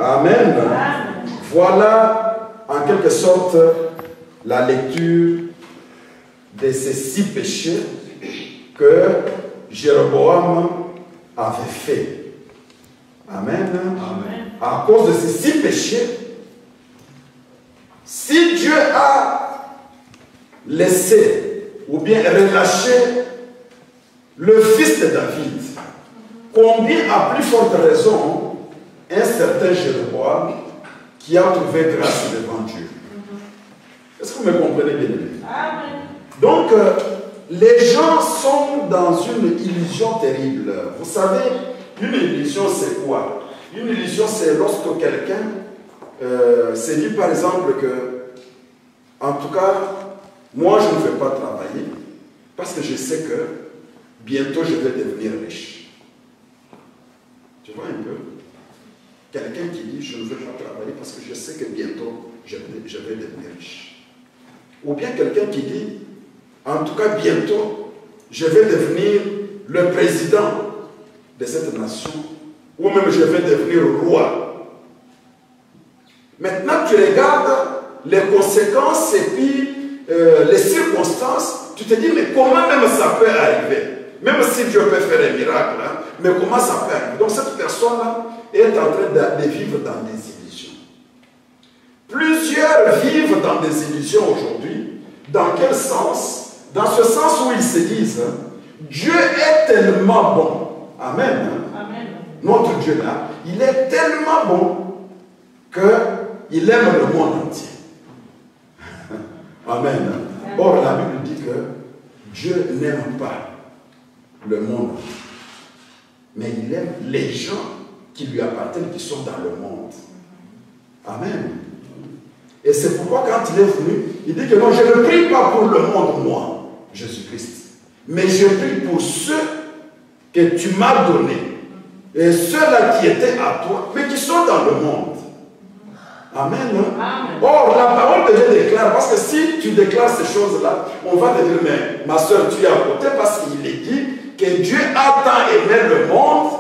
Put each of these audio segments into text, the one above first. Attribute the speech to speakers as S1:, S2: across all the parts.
S1: Amen. Voilà en quelque sorte la lecture de ces 6 péchés que Jéroboam avait fait. Amen.
S2: Amen.
S1: À cause de ces 6 péchés, si Dieu a laissé ou bien relâché le fils de David, combien à plus forte raison un certain Jéroboam qui a trouvé grâce devant Dieu. Est-ce que vous me comprenez bien?
S2: Amen.
S1: Donc, les gens sont dans une illusion terrible. Vous savez, une illusion c'est quoi? Une illusion c'est lorsque quelqu'un se dit par exemple que, en tout cas, moi je ne vais pas travailler parce que je sais que bientôt je vais devenir riche. Tu vois un peu? Quelqu'un qui dit je ne veux pas travailler parce que je sais que bientôt je vais devenir riche. Ou bien quelqu'un qui dit en tout cas bientôt je vais devenir le président de cette nation ou même je vais devenir roi. Maintenant tu regardes les conséquences et puis les circonstances, tu te dis mais comment même ça peut arriver? Même si Dieu peut faire un miracle, hein, mais comment ça peut arriver? Donc cette personne-là est en train de vivre dans des illusions. Plusieurs vivent dans des illusions aujourd'hui. Dans quel sens? Dans ce sens où ils se disent, Dieu est tellement bon. Amen.
S2: Amen.
S1: Notre Dieu là, il est tellement bon qu'il aime le monde entier. Amen. Or, la Bible dit que Dieu n'aime pas le monde, mais il aime les gens qui lui appartiennent, qui sont dans le monde. Amen. Et c'est pourquoi quand il est venu, il dit que non, je ne prie pas pour le monde, moi, Jésus-Christ, mais je prie pour ceux que tu m'as donnés, et ceux-là qui étaient à toi, mais qui sont dans le monde. Amen.
S2: Amen.
S1: Or, la parole de Dieu déclare, parce que si tu déclares ces choses-là, on va te dire, mais ma soeur, tu es à côté, parce qu'il est dit que Dieu a tant aimé le monde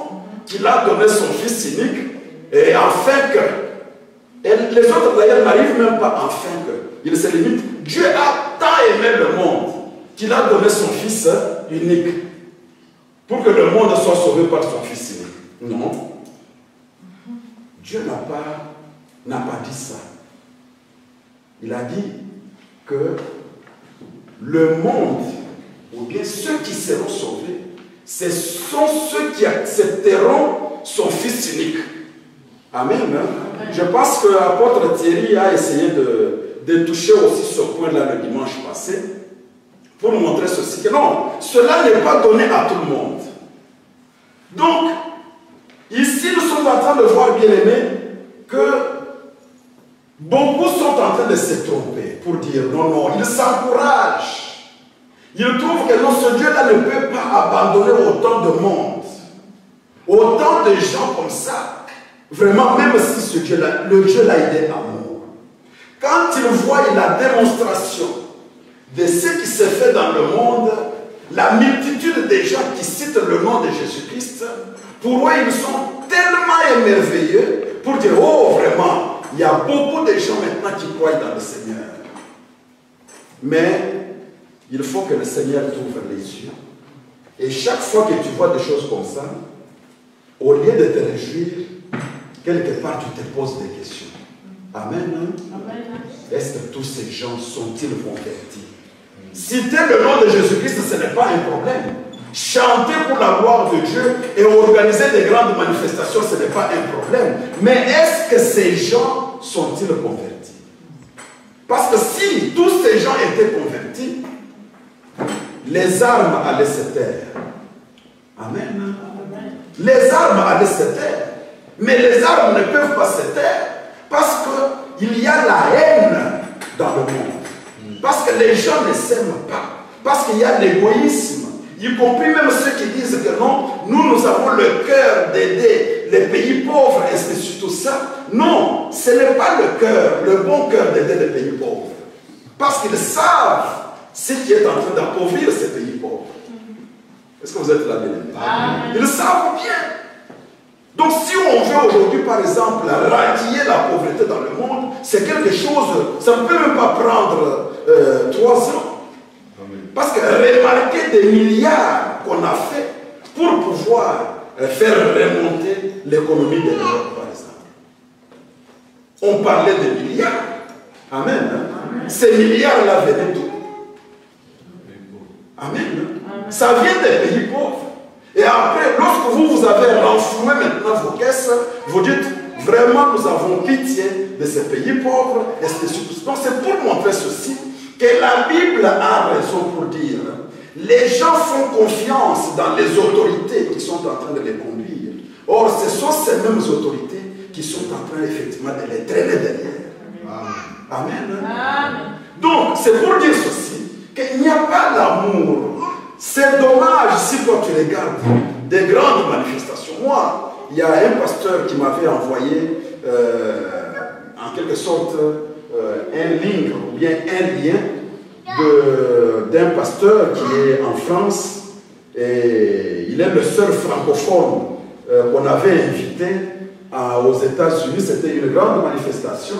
S1: qu'il a donné son Fils unique, et afin que, et les autres d'ailleurs n'arrivent même pas afin que, ils se limitent, Dieu a tant aimé le monde qu'il a donné son Fils unique, pour que le monde soit sauvé par son Fils unique. Non. Dieu n'a pas dit ça. Il a dit que le monde, ou bien ceux qui seront sauvés, ce sont ceux qui accepteront son Fils unique. Amen. Je pense que l'apôtre Thierry a essayé de toucher aussi ce point-là le dimanche passé, pour nous montrer ceci, que non, cela n'est pas donné à tout le monde. Donc, ici nous sommes en train de voir, bien aimés, que beaucoup sont en train de se tromper pour dire non, non, ils s'encouragent. Ils trouvent que non, ce Dieu-là ne peut pas abandonner autant de monde, autant de gens comme ça. Vraiment, même si ce Dieu-là, le Dieu-là, il est amour. Quand ils voient la démonstration de ce qui se fait dans le monde, la multitude des gens qui citent le nom de Jésus-Christ, pour eux, ils sont tellement émerveillés pour dire, oh, vraiment, il y a beaucoup de gens maintenant qui croient dans le Seigneur. Mais il faut que le Seigneur t'ouvre les yeux. Et chaque fois que tu vois des choses comme ça, au lieu de te réjouir, quelque part tu te poses des questions. Amen.
S2: Amen.
S1: Est-ce que tous ces gens sont-ils convertis? Citer le nom de Jésus-Christ, ce n'est pas un problème. Chanter pour la gloire de Dieu et organiser des grandes manifestations, ce n'est pas un problème. Mais est-ce que ces gens sont-ils convertis? Parce que si tous ces gens étaient convertis, les armes allaient se taire. Amen. Les armes allaient se taire. Mais les armes ne peuvent pas se taire parce qu'il y a la haine dans le monde. Parce que les gens ne s'aiment pas. Parce qu'il y a l'égoïsme. Y compris même ceux qui disent que non, nous avons le cœur d'aider les pays pauvres et c'est surtout ça. Non, ce n'est pas le cœur, le bon cœur d'aider les pays pauvres. Parce qu'ils savent ce qui est en train d'appauvrir ces pays pauvres. Est-ce que vous êtes là, bien? Ils savent bien. Donc si on veut aujourd'hui, par exemple, radier la pauvreté dans le monde, c'est quelque chose, ça ne peut même pas prendre 3 ans. Parce que remarquez des milliards qu'on a fait pour pouvoir faire remonter l'économie de l'Europe, par exemple. On parlait de milliards. Amen. Amen. Ces milliards-là venaient d'où? Amen. Ça vient des pays pauvres. Et après, lorsque vous avez renfloué maintenant vos caisses, vous dites, vraiment, nous avons pitié de ces pays pauvres. Et donc, c'est pour montrer ceci, que la Bible a raison pour dire, les gens font confiance dans les autorités qui sont en train de les conduire. Or, ce sont ces mêmes autorités qui sont en train, effectivement, de les traîner derrière. Amen. Amen. Donc, c'est pour dire ceci, qu'il n'y a pas l'amour. C'est dommage si toi tu regardes des grandes manifestations. Moi, il y a un pasteur qui m'avait envoyé en quelque sorte un link ou bien un lien d'un pasteur qui est en France et il est le seul francophone qu'on avait invité aux États-Unis. C'était une grande manifestation.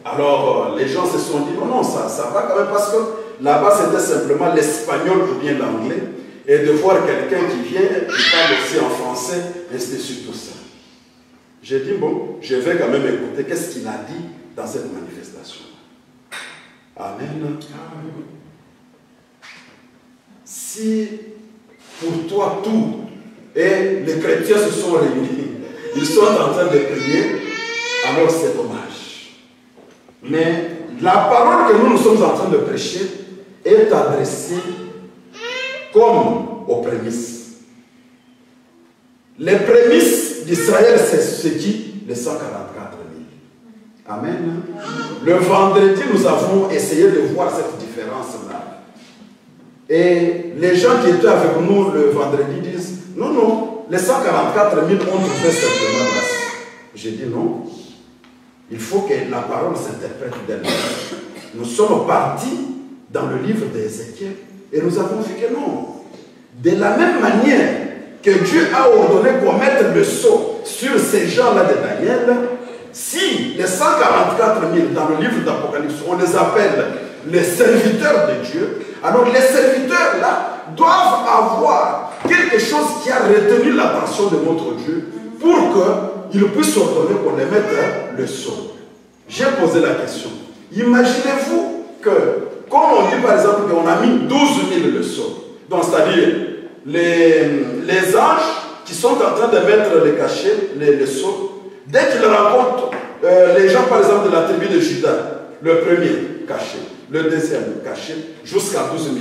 S1: Alors les gens se sont dit non, ça va quand même parce que là-bas, c'était simplement l'espagnol ou bien l'anglais. Et de voir quelqu'un qui vient, qui parle aussi en français, et c'était sur tout ça. J'ai dit, bon, je vais quand même écouter qu'est-ce qu'il a dit dans cette manifestation. Amen. Amen. Si pour toi tout, et les chrétiens se sont réunis, ils sont en train de prier, alors c'est dommage. Mais la parole que nous sommes en train de prêcher est adressée comme aux prémices. Les prémices d'Israël, c'est ce qui les 144 000. Amen. Le vendredi, nous avons essayé de voir cette différence-là. Et les gens qui étaient avec nous le vendredi disent, non, non, les 144 000 ont trouvé simplement grâce. J'ai dit non. Il faut que la parole s'interprète d'elle-même. Nous sommes partis dans le livre d'Ézéchiel et nous avons vu que non. De la même manière que Dieu a ordonné qu'on mette le sceau sur ces gens-là de Daniel, si les 144 000 dans le livre d'Apocalypse, on les appelle les serviteurs de Dieu, alors les serviteurs-là doivent avoir quelque chose qui a retenu l'attention de notre Dieu pour qu'il puisse ordonner qu'on les mette le sceau. J'ai posé la question. Imaginez-vous que, comme on dit par exemple qu'on a mis 12 000 le sceau, donc c'est-à-dire les anges qui sont en train de mettre les cachets, les sceaux, dès qu'ils rencontrent les gens par exemple de la tribu de Juda, le premier caché, le deuxième caché, jusqu'à 12 000.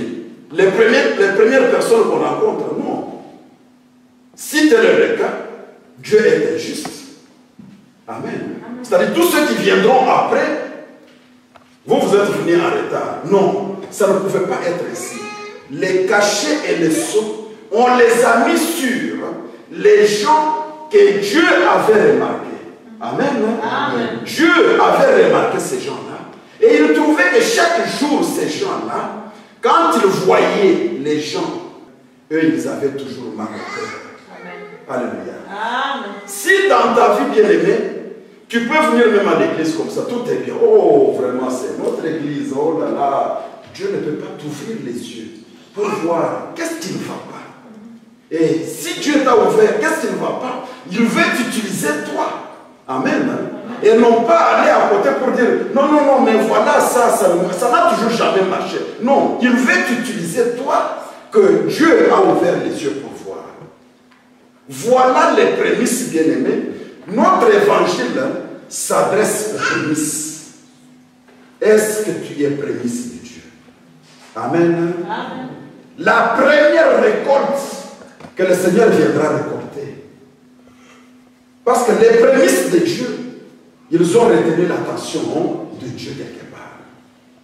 S1: Les premières personnes qu'on rencontre, non. Si tel est le cas, Dieu est juste. Amen. C'est-à-dire tous ceux qui viendront après, vous êtes venus en retard. Non, ça ne pouvait pas être ainsi. Les cachets et les sceaux, on les a mis sur les gens que Dieu avait remarqués. Amen. Amen. Dieu avait remarqué ces gens-là. Et il trouvait que chaque jour, ces gens-là, quand ils voyaient les gens, eux, ils avaient toujours mal au cœur. Alléluia. Amen. Si dans ta vie bien-aimée, tu peux venir même à l'église comme ça, tout est bien. Oh, vraiment, c'est notre église. Oh là là. Dieu ne peut pas t'ouvrir les yeux pour voir qu'est-ce qui ne va pas. Et si Dieu t'a ouvert, qu'est-ce qui ne va pas? Il veut t'utiliser toi. Amen. Et non pas aller à côté pour dire non, non, non, mais voilà, ça n'a toujours jamais marché. Non, il veut t'utiliser toi que Dieu a ouvert les yeux pour voir. Voilà les prémices, bien-aimés. Notre évangile s'adresse aux prémices. Est-ce que tu es prémisse de Dieu? Amen. Amen. La première récolte que le Seigneur viendra récolter. Parce que les prémices de Dieu, ils ont retenu l'attention de Dieu quelque part.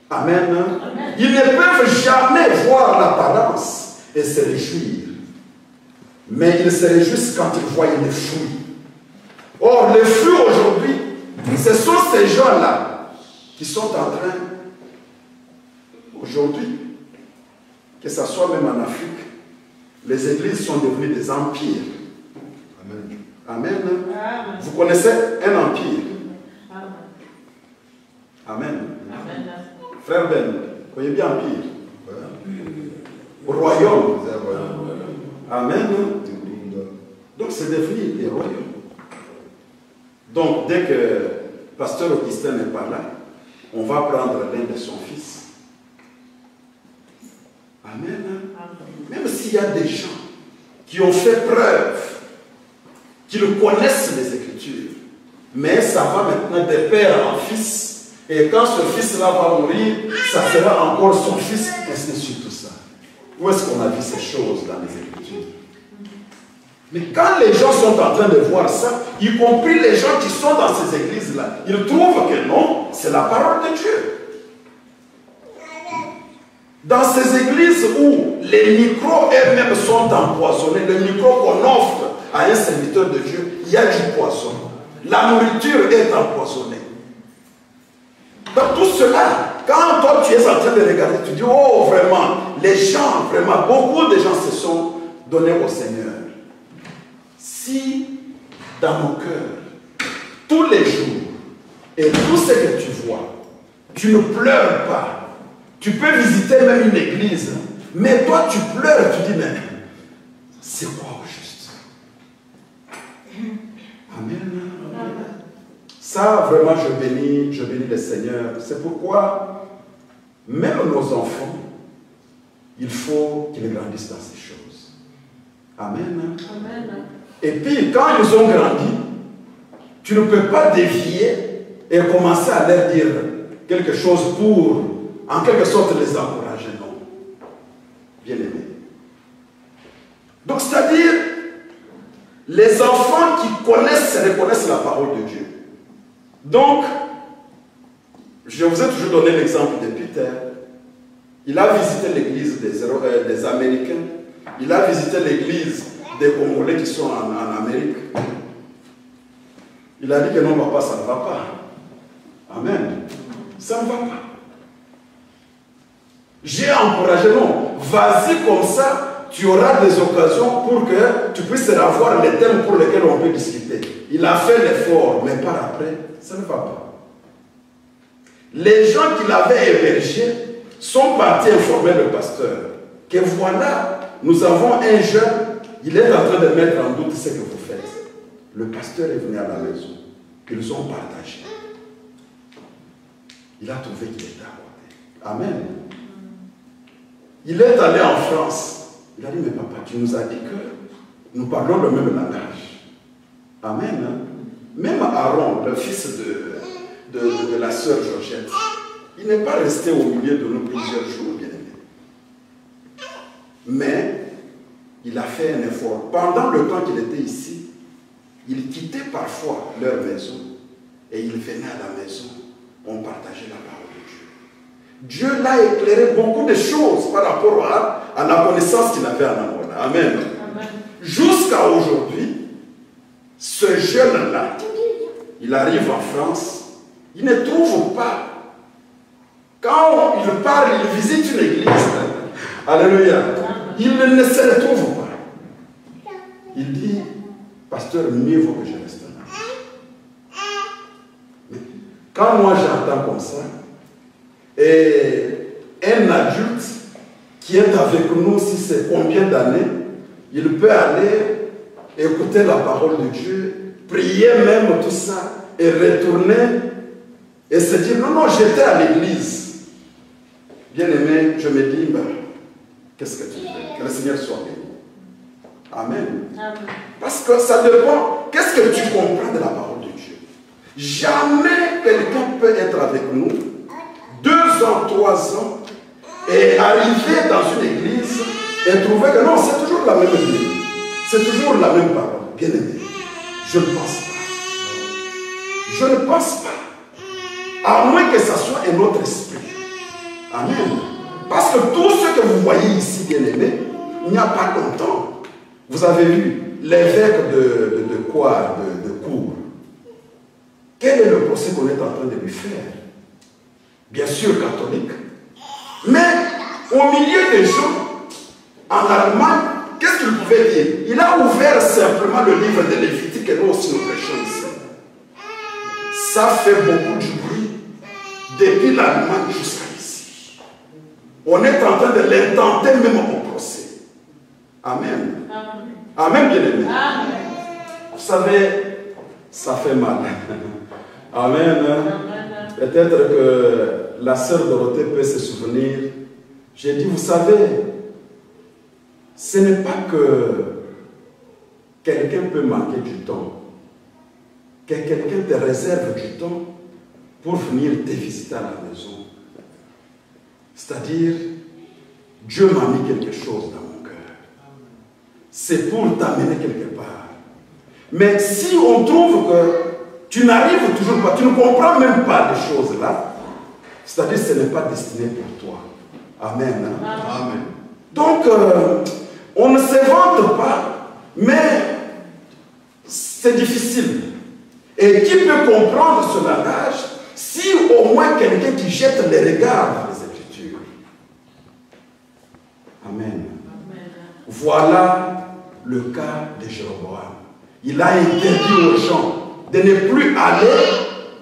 S1: Amen. Amen. Ils ne peuvent jamais voir l'apparence et se réjouir. Mais ils se réjouissent quand ils voient les fruits. Or, les fruits aujourd'hui, ce sont ces gens-là qui sont en train, aujourd'hui, que ce soit même en Afrique, les églises sont devenues des empires. Amen. Amen. Vous connaissez un empire. Amen. Frère Ben, vous voyez bien empire. Royaume. Amen. Donc c'est devenu des royaumes. Donc dès que Pasteur Augustin n'est pas là, on va prendre l'un de son fils. Amen. Même s'il y a des gens qui ont fait preuve, qui le connaissent les Écritures, mais ça va maintenant de père en fils, et quand ce fils-là va mourir, ça sera encore son fils, et c'est surtout ça. Où est-ce qu'on a vu ces choses dans les Écritures? Mais quand les gens sont en train de voir ça, y compris les gens qui sont dans ces églises-là, ils trouvent que non, c'est la parole de Dieu. Dans ces églises où les micros eux-mêmes sont empoisonnés, le micro qu'on offre à un serviteur de Dieu, il y a du poison. La nourriture est empoisonnée. Dans tout cela, quand toi tu es en train de regarder, tu dis, oh vraiment, les gens, vraiment, beaucoup de gens se sont donnés au Seigneur. Si dans nos cœurs, tous les jours, et tout ce que tu vois, tu ne pleures pas, tu peux visiter même une église, mais toi tu pleures, tu dis, mais c'est quoi au juste? Amen. Ça, vraiment, je bénis le Seigneur. C'est pourquoi, même nos enfants, il faut qu'ils grandissent dans ces choses. Amen. Amen. Et puis, quand ils ont grandi, tu ne peux pas dévier et commencer à leur dire quelque chose pour, en quelque sorte, les encourager. Non. Bien aimé. Donc, c'est-à-dire, les enfants qui reconnaissent la parole de Dieu. Donc, je vous ai toujours donné l'exemple de Peter. Il a visité l'église des Américains. Il a visité l'église des Congolais qui sont en Amérique. Il a dit que non, papa, ça ne va pas. Amen. Ça ne va pas. J'ai encouragé, non, vas-y comme ça, tu auras des occasions pour que tu puisses avoir les thèmes pour lesquels on peut discuter. Il a fait l'effort, mais par après, ça ne va pas. Les gens qui l'avaient hébergé sont partis informer le pasteur que voilà, nous avons un jeune, il est en train de mettre en doute ce que vous faites. Le pasteur est venu à la maison, ils ont partagé. Il a trouvé qu'il était à côté. Amen. Il est allé en France. Il a dit, mais papa, tu nous as dit que nous parlons le même langage. Amen. Même Aaron, le fils de la sœur Georgette, il n'est pas resté au milieu de nous plusieurs jours, bien aimé. Mais il a fait un effort. Pendant le temps qu'il était ici, il quittait parfois leur maison et il venait à la maison. On partageait la parole de Dieu. Dieu l'a éclairé beaucoup de choses par rapport à la connaissance qu'il avait en Angola. Amen. Amen. Jusqu'à aujourd'hui, ce jeune-là, il arrive en France, il ne trouve pas. Quand il part, il visite une église. Alléluia. Il ne se retrouve pas. Il dit, pasteur, mieux vaut que je reste là. Mais quand moi j'entends comme ça, et un adulte qui est avec nous, si c'est combien d'années, il peut aller écouter la parole de Dieu, prier même tout ça, et retourner et se dire, non, non, j'étais à l'église. Bien aimé, je me dis, ben, qu'est-ce que tu fais? Que le Seigneur soit béni. Amen. Amen. Parce que ça dépend, qu'est-ce que tu comprends de la parole de Dieu? Jamais quelqu'un peut être avec nous 2 ans, 3 ans, et arriver dans une église et trouver que non, c'est toujours la même Bible. C'est toujours la même parole. Bien aimé, je ne pense pas. Je ne pense pas. À moins que ça soit un autre esprit. Amen. Parce que tout ce que vous voyez ici, bien aimé, il n'y a pas longtemps, vous avez vu l'évêque de Cour. Quel est le procès qu'on est en train de lui faire? Bien sûr catholique. Mais au milieu des gens, en Allemagne, qu'est-ce qu'il pouvait dire? Il a ouvert simplement le livre de Lévitique que nous aussi nous prêchons ici, ça fait beaucoup du bruit depuis l'Allemagne jusqu'à ici. On est en train de l'intenter même au procès. Amen. Amen, bien-aimé. Vous savez, ça fait mal. Amen. Peut-être que la sœur Dorothée peut se souvenir. J'ai dit, vous savez, ce n'est pas que quelqu'un peut manquer du temps, que quelqu'un te réserve du temps pour venir te visiter à la maison. C'est-à-dire, Dieu m'a mis quelque chose dans mon cœur. C'est pour t'amener quelque part. Mais si on trouve que tu n'arrives toujours pas, tu ne comprends même pas les choses là, c'est-à-dire que ce n'est pas destiné pour toi. Amen. Hein? Amen. Donc, on ne s'invente pas, mais c'est difficile. Et qui peut comprendre ce langage si au moins quelqu'un qui jette les regards dans les Écritures. Amen. Amen. Voilà le cas de Jéroboam. Il a interdit aux gens de ne plus aller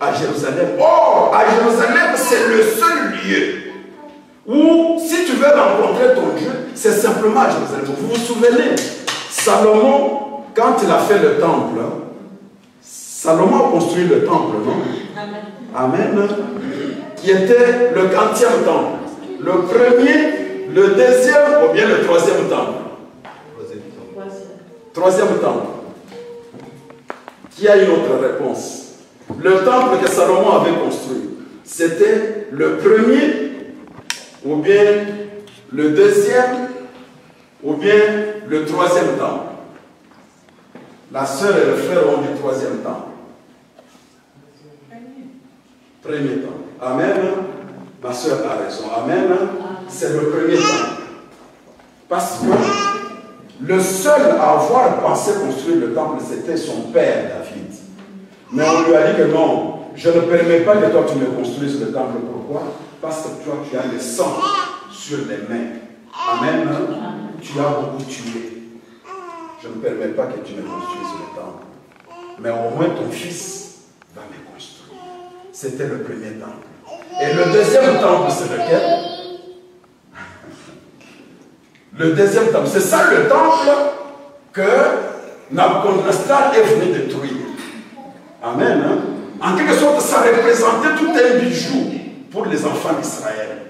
S1: à Jérusalem. Or, à Jérusalem, c'est le seul lieu où, si tu veux rencontrer ton Dieu, c'est simplement à Jérusalem. Vous vous souvenez, Salomon, quand il a fait le temple, Salomon a construit le temple, non? Amen. Amen. Qui était le 40e temple. Le premier, le deuxième ou bien le troisième temple? Troisième temple. Qui a une autre réponse? Le temple que Salomon avait construit, c'était le premier, ou bien le deuxième, ou bien le troisième temple. La sœur et le frère ont du troisième temple. Premier temple. Amen. Ma sœur a raison. Amen. C'est le premier temple. Parce que le seul à avoir pensé construire le temple, c'était son père David. Mais on lui a dit que non, je ne permets pas que toi tu me construises le temple. Pourquoi? Parce que toi tu as le sang sur les mains. Amen. Tu as beaucoup tué. Je ne permets pas que tu me construises le temple. Mais au moins ton fils va me construire. C'était le premier temple. Et le deuxième temple, c'est lequel? Le deuxième temple, c'est ça le temple que Nabucodonosor est venu détruire. Amen. Hein? En quelque sorte, ça représentait tout un bijou pour les enfants d'Israël.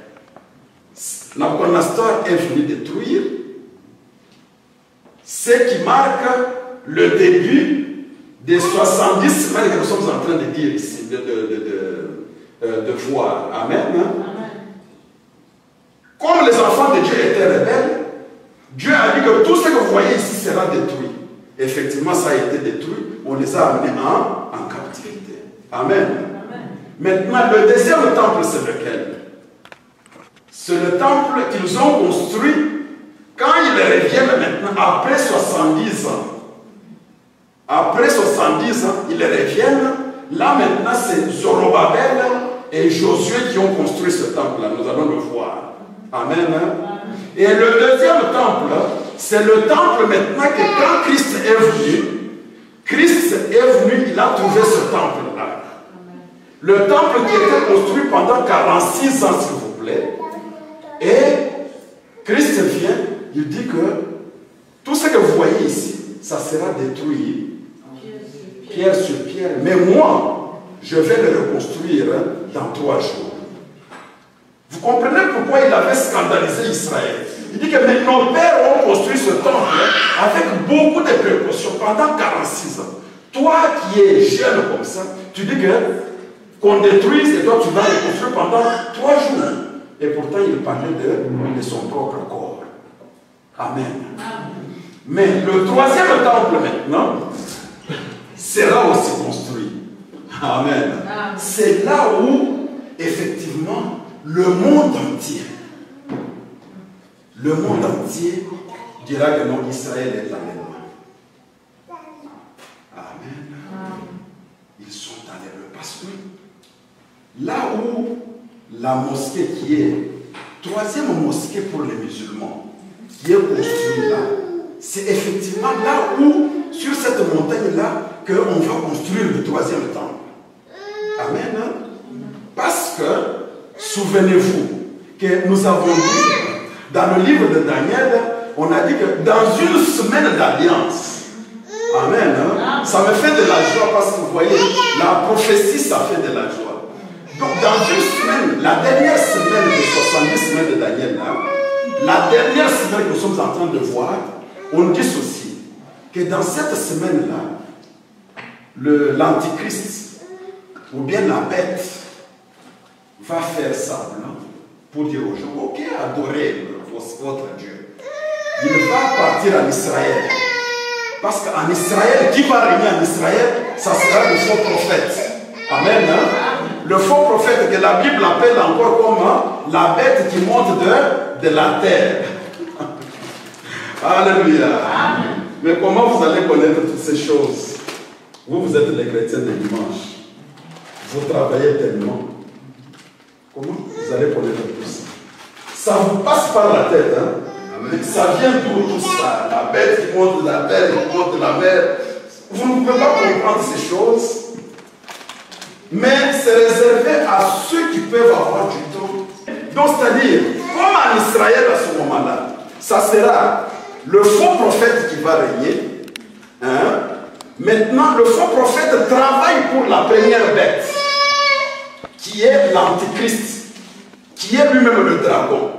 S1: Nabucodonosor est venu détruire ce qui marque le début des 70 semaines que nous sommes en train de dire ici, de voir. Amen. Hein? Comme les enfants de Dieu étaient rebelles, Dieu a dit que tout ce que vous voyez ici sera détruit. Effectivement, ça a été détruit. On les a amenés en captivité. Amen. Amen. Maintenant, le deuxième temple, c'est lequel? C'est le temple qu'ils ont construit quand ils reviennent maintenant, après 70 ans. Après 70 ans, ils reviennent. Là, maintenant, c'est Zorobabel et Josué qui ont construit ce temple-là. Nous allons le voir. Amen. Et le deuxième temple, c'est le temple maintenant que quand Christ est venu, il a trouvé ce temple-là. Le temple qui était construit pendant 46 ans, s'il vous plaît. Et Christ vient, il dit que tout ce que vous voyez ici, ça sera détruit, pierre sur pierre. Mais moi, je vais le reconstruire dans 3 jours. Vous comprenez pourquoi il avait scandalisé Israël? Il dit que mais nos pères ont construit ce temple avec beaucoup de précautions pendant 46 ans. Toi qui es jeune comme ça, tu dis qu'on détruise et toi tu vas le construire pendant 3 jours. Et pourtant il parlait de son propre corps. Amen. Mais le troisième temple maintenant sera aussi construit. Amen. C'est là où effectivement le monde entier dira que non, Israël est dans les mains. Amen. Ils sont dans les mains. Parce que là où la mosquée qui est, 3e mosquée pour les musulmans, qui est construite là, c'est effectivement là où, sur cette montagne-là, qu'on va construire le troisième temple. Amen. Hein? Parce que, souvenez-vous, que nous avons dit, dans le livre de Daniel, on a dit que dans une semaine d'alliance, amen, hein? Ça me fait de la joie parce que vous voyez, la prophétie, ça fait de la joie. Donc dans une semaine, la dernière semaine de 70 semaines de Daniel, là, la dernière semaine que nous sommes en train de voir, on dit ceci, que dans cette semaine-là, l'antichrist, ou bien la bête, va faire semblant pour dire aux gens, ok, adorez votre Dieu. Il va partir en Israël. Parce qu'en Israël, qui va régner en Israël, ça sera le faux prophète. Amen. Hein? Le faux prophète que la Bible appelle encore comme la bête qui monte de la terre. Alléluia. Amen. Mais comment vous allez connaître toutes ces choses? Vous êtes les chrétiens de dimanche. Vous travaillez tellement. Comment vous allez connaître tout ça? Ça vous passe par la tête. Hein? Amen. Ça vient d'où tout ça? La bête qui monte de la terre, qui monte de la mer. Vous ne pouvez pas comprendre ces choses. Mais c'est réservé à ceux qui peuvent avoir du temps. Donc, c'est-à-dire, comme en Israël à ce moment-là, ça sera le faux prophète qui va régner. Hein? Maintenant, le faux prophète travaille pour la première bête, qui est l'antichrist, qui est lui-même le dragon.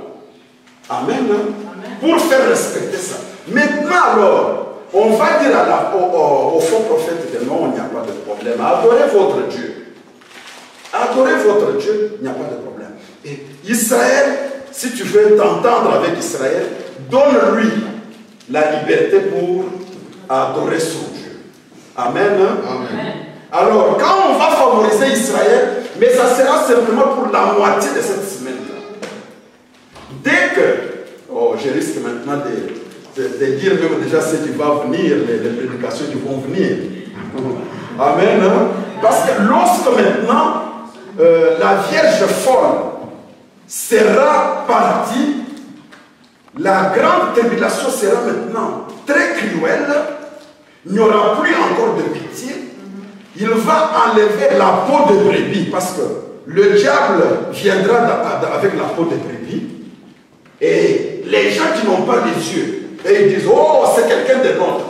S1: Amen. Amen. Pour faire respecter ça. Maintenant, alors, on va dire au faux prophète que non, il n'y a pas de problème. Adorez votre Dieu. Adorez votre Dieu, il n'y a pas de problème. Et Israël, si tu veux t'entendre avec Israël, donne-lui la liberté pour adorer son Dieu. Amen. Amen. Alors, quand on va favoriser Israël, mais ça sera simplement pour la moitié de cette semaine-là. Dès que, je risque maintenant de dire même déjà ce qui va venir, les prédications qui vont venir. Amen. Parce que lorsque maintenant, la Vierge folle sera partie, la grande tribulation sera maintenant très cruelle, il n'y aura plus encore de pitié, il va enlever la peau de brebis, parce que le diable viendra avec la peau de brebis, et les gens qui n'ont pas les yeux, et ils disent, oh, c'est quelqu'un de notre.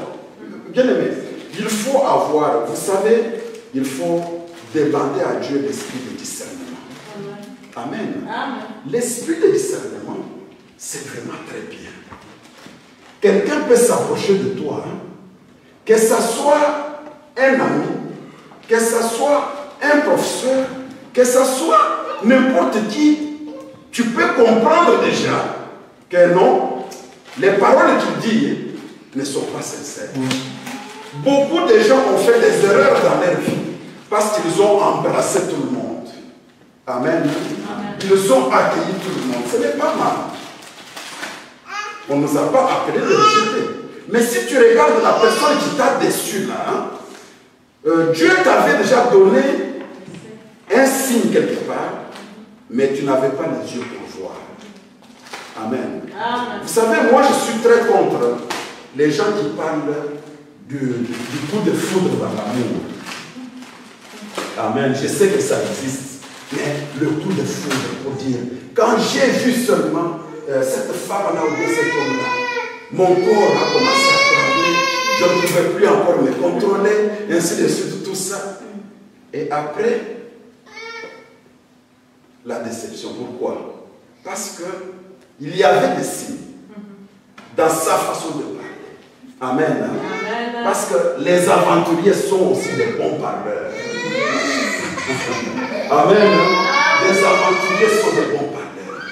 S1: Bien aimé, il faut avoir, vous savez, il faut demander à Dieu l'esprit de discernement. Amen. Amen. L'esprit de discernement, c'est vraiment très bien. Quelqu'un peut s'approcher de toi, hein, que ce soit un ami, que ce soit un professeur, que ce soit n'importe qui, tu peux comprendre déjà que non, les paroles qu'il dit ne sont pas sincères. Beaucoup de gens ont fait des erreurs dans leur vie parce qu'ils ont embrassé tout le monde. Amen. Amen. Ils ont accueilli tout le monde. Ce n'est pas mal. On ne nous a pas appelé de rejeter. Mais si tu regardes la personne qui t'a déçu là, hein, Dieu t'avait déjà donné un signe quelque part, mais tu n'avais pas les yeux pour voir. Amen. Amen. Vous savez, moi je suis très contre les gens qui parlent du coup de foudre dans l'amour. Amen. Je sais que ça existe. Mais le coup de foudre pour dire, quand j'ai vu seulement cette femme-là ou bien cet homme-là, mon corps a commencé à trembler, je ne pouvais plus encore me contrôler, et ainsi de suite, tout ça. Et après, la déception. Pourquoi? Parce qu'il y avait des signes dans sa façon de parler. Amen. Hein? Amen. Parce que les aventuriers sont aussi des bons parleurs. Amen. Les aventuriers sont des bons parleurs.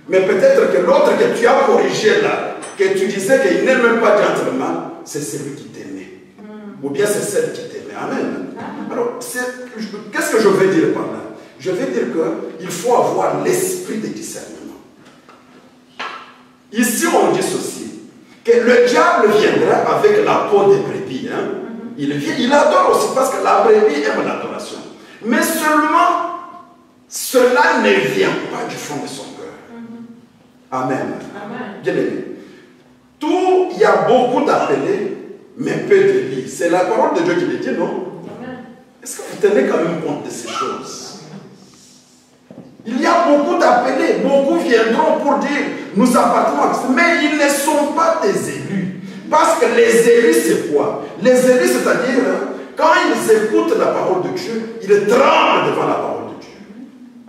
S1: Mais peut-être que l'autre que tu as corrigé là, que tu disais qu'il n'est même pas gentleman, c'est celui qui t'aimait. Ou bien c'est celle qui t'aimait. Amen. Alors, qu'est-ce que je veux dire par là? Je veux dire qu'il faut avoir l'esprit de discernement. Ici, on dit ceci, que le diable viendra avec la peau des brebis. Hein? Il adore aussi, parce que la brebis aime l'adoration. Mais seulement, cela ne vient pas du fond de son cœur. Amen. Amen. Bien aimé. Il y a beaucoup d'appelés, mais peu de lits. C'est la parole de Dieu qui le dit, non? Est-ce que vous tenez quand même compte de ces choses? Il y a beaucoup d'appelés, beaucoup viendront pour dire nous appartenons à Christ, mais ils ne sont pas des élus. Parce que les élus, c'est quoi? Les élus, c'est-à-dire, quand ils écoutent la parole de Dieu, ils tremblent devant la parole de Dieu.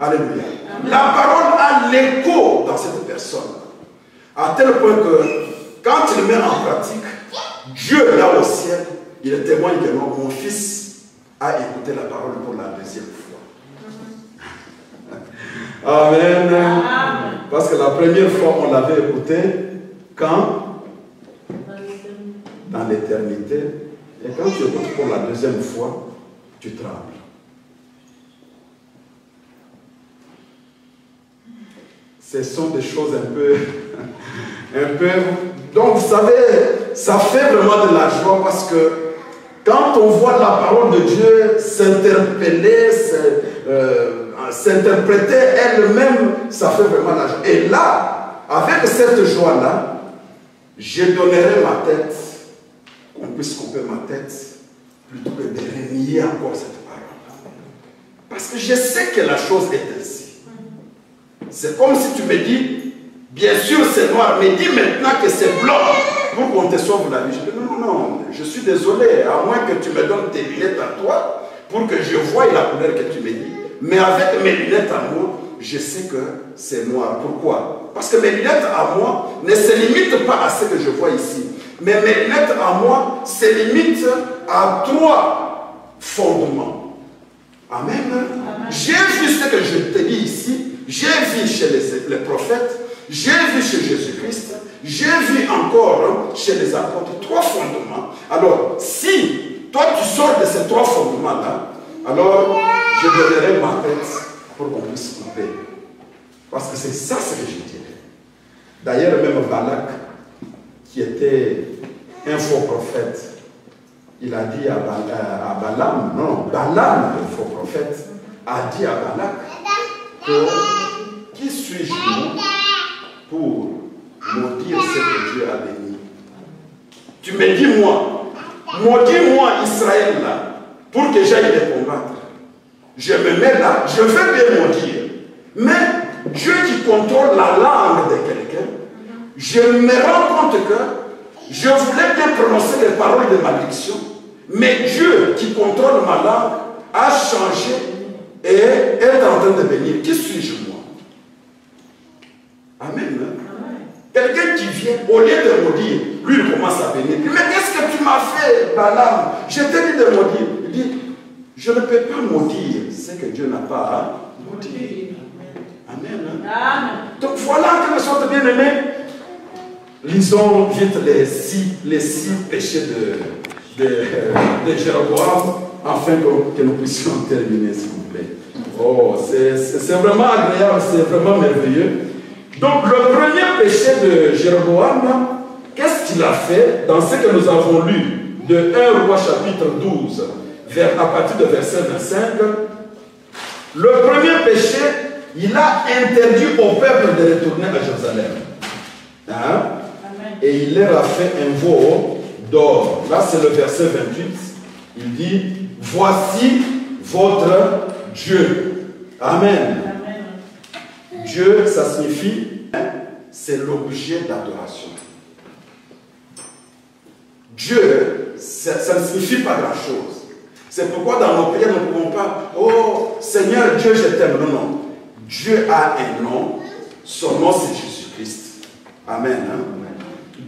S1: Alléluia. La parole a l'écho dans cette personne. À tel point que, quand il met en pratique, Dieu, là au ciel, il témoigne que non, mon fils a écouté la parole pour la deuxième fois. Amen. Amen. Parce que la première fois, on l'avait écouté quand? Dans l'éternité. Et quand tu écoutes pour la deuxième fois, tu trembles. Ce sont des choses un peu... Donc, vous savez, ça fait vraiment de la joie parce que quand on voit la parole de Dieu s'interpeller, s'interpréter elle-même, ça fait vraiment la joie. Et là, avec cette joie-là, je donnerai ma tête, qu'on puisse couper ma tête, plutôt que de renier encore cette parole. Parce que je sais que la chose est ainsi. C'est comme si tu me dis, bien sûr c'est noir, mais dis maintenant que c'est blanc pour qu'on te sauve la vie. Je dis non, non, je suis désolé, à moins que tu me donnes tes lunettes à toi pour que je voie la couleur que tu me dis. Mais avec mes lunettes à moi, je sais que c'est noir. Pourquoi? Parce que mes lunettes à moi ne se limitent pas à ce que je vois ici. Mais mes lunettes à moi se limitent à 3 fondements. Amen. Amen. J'ai vu ce que je te dis ici. J'ai vu chez les prophètes. J'ai vu chez Jésus-Christ. J'ai vu encore chez les apôtres 3 fondements. Alors, si toi tu sors de ces 3 fondements-là, alors je donnerai ma tête pour qu'on puisse couper. Parce que c'est ça ce que je dirais. D'ailleurs, même Balak, qui était un faux prophète, il a dit à Balaam, non, Balaam, le faux prophète, a dit à Balak que qui suis-je pour maudire ce que Dieu a béni? Tu me dis, moi, maudis-moi Israël là, pour que j'aille les combattre. Je me mets là, je veux bien maudire. Mais Dieu qui contrôle la langue de quelqu'un, je me rends compte que je voulais bien prononcer les paroles de malédiction, mais Dieu qui contrôle ma langue a changé et est en train de bénir. Qui suis-je moi? Amen. Quelqu'un qui vient, au lieu de maudire, lui il commence à bénir. Mais qu'est-ce que tu m'as fait, Balaam? Je t'ai dit de maudire. Il dit, je ne peux pas maudire ce que Dieu n'a pas à maudire. Amen. Amen. Donc voilà que nous sommes bien aimés. Lisons vite les six péchés de Jéroboam, afin que nous puissions terminer, s'il vous plaît. Oh, c'est vraiment agréable, c'est vraiment merveilleux. Donc, le premier péché de Jéroboam, qu'est-ce qu'il a fait dans ce que nous avons lu de 1 Roi chapitre 12, à partir de verset 25? Le premier péché, il a interdit au peuple de retourner à Jérusalem. Hein? Et il leur a fait un veau d'or. Là, c'est le verset 28. Il dit, voici votre Dieu. Amen. Amen. Dieu, ça signifie, c'est l'objet d'adoration. Dieu, ça ne signifie pas grand-chose. C'est pourquoi dans nos prières, nous ne pouvons pas, oh Seigneur Dieu, je t'aime. Non, non. Dieu a un nom. Son nom, c'est Jésus-Christ. Amen. Hein?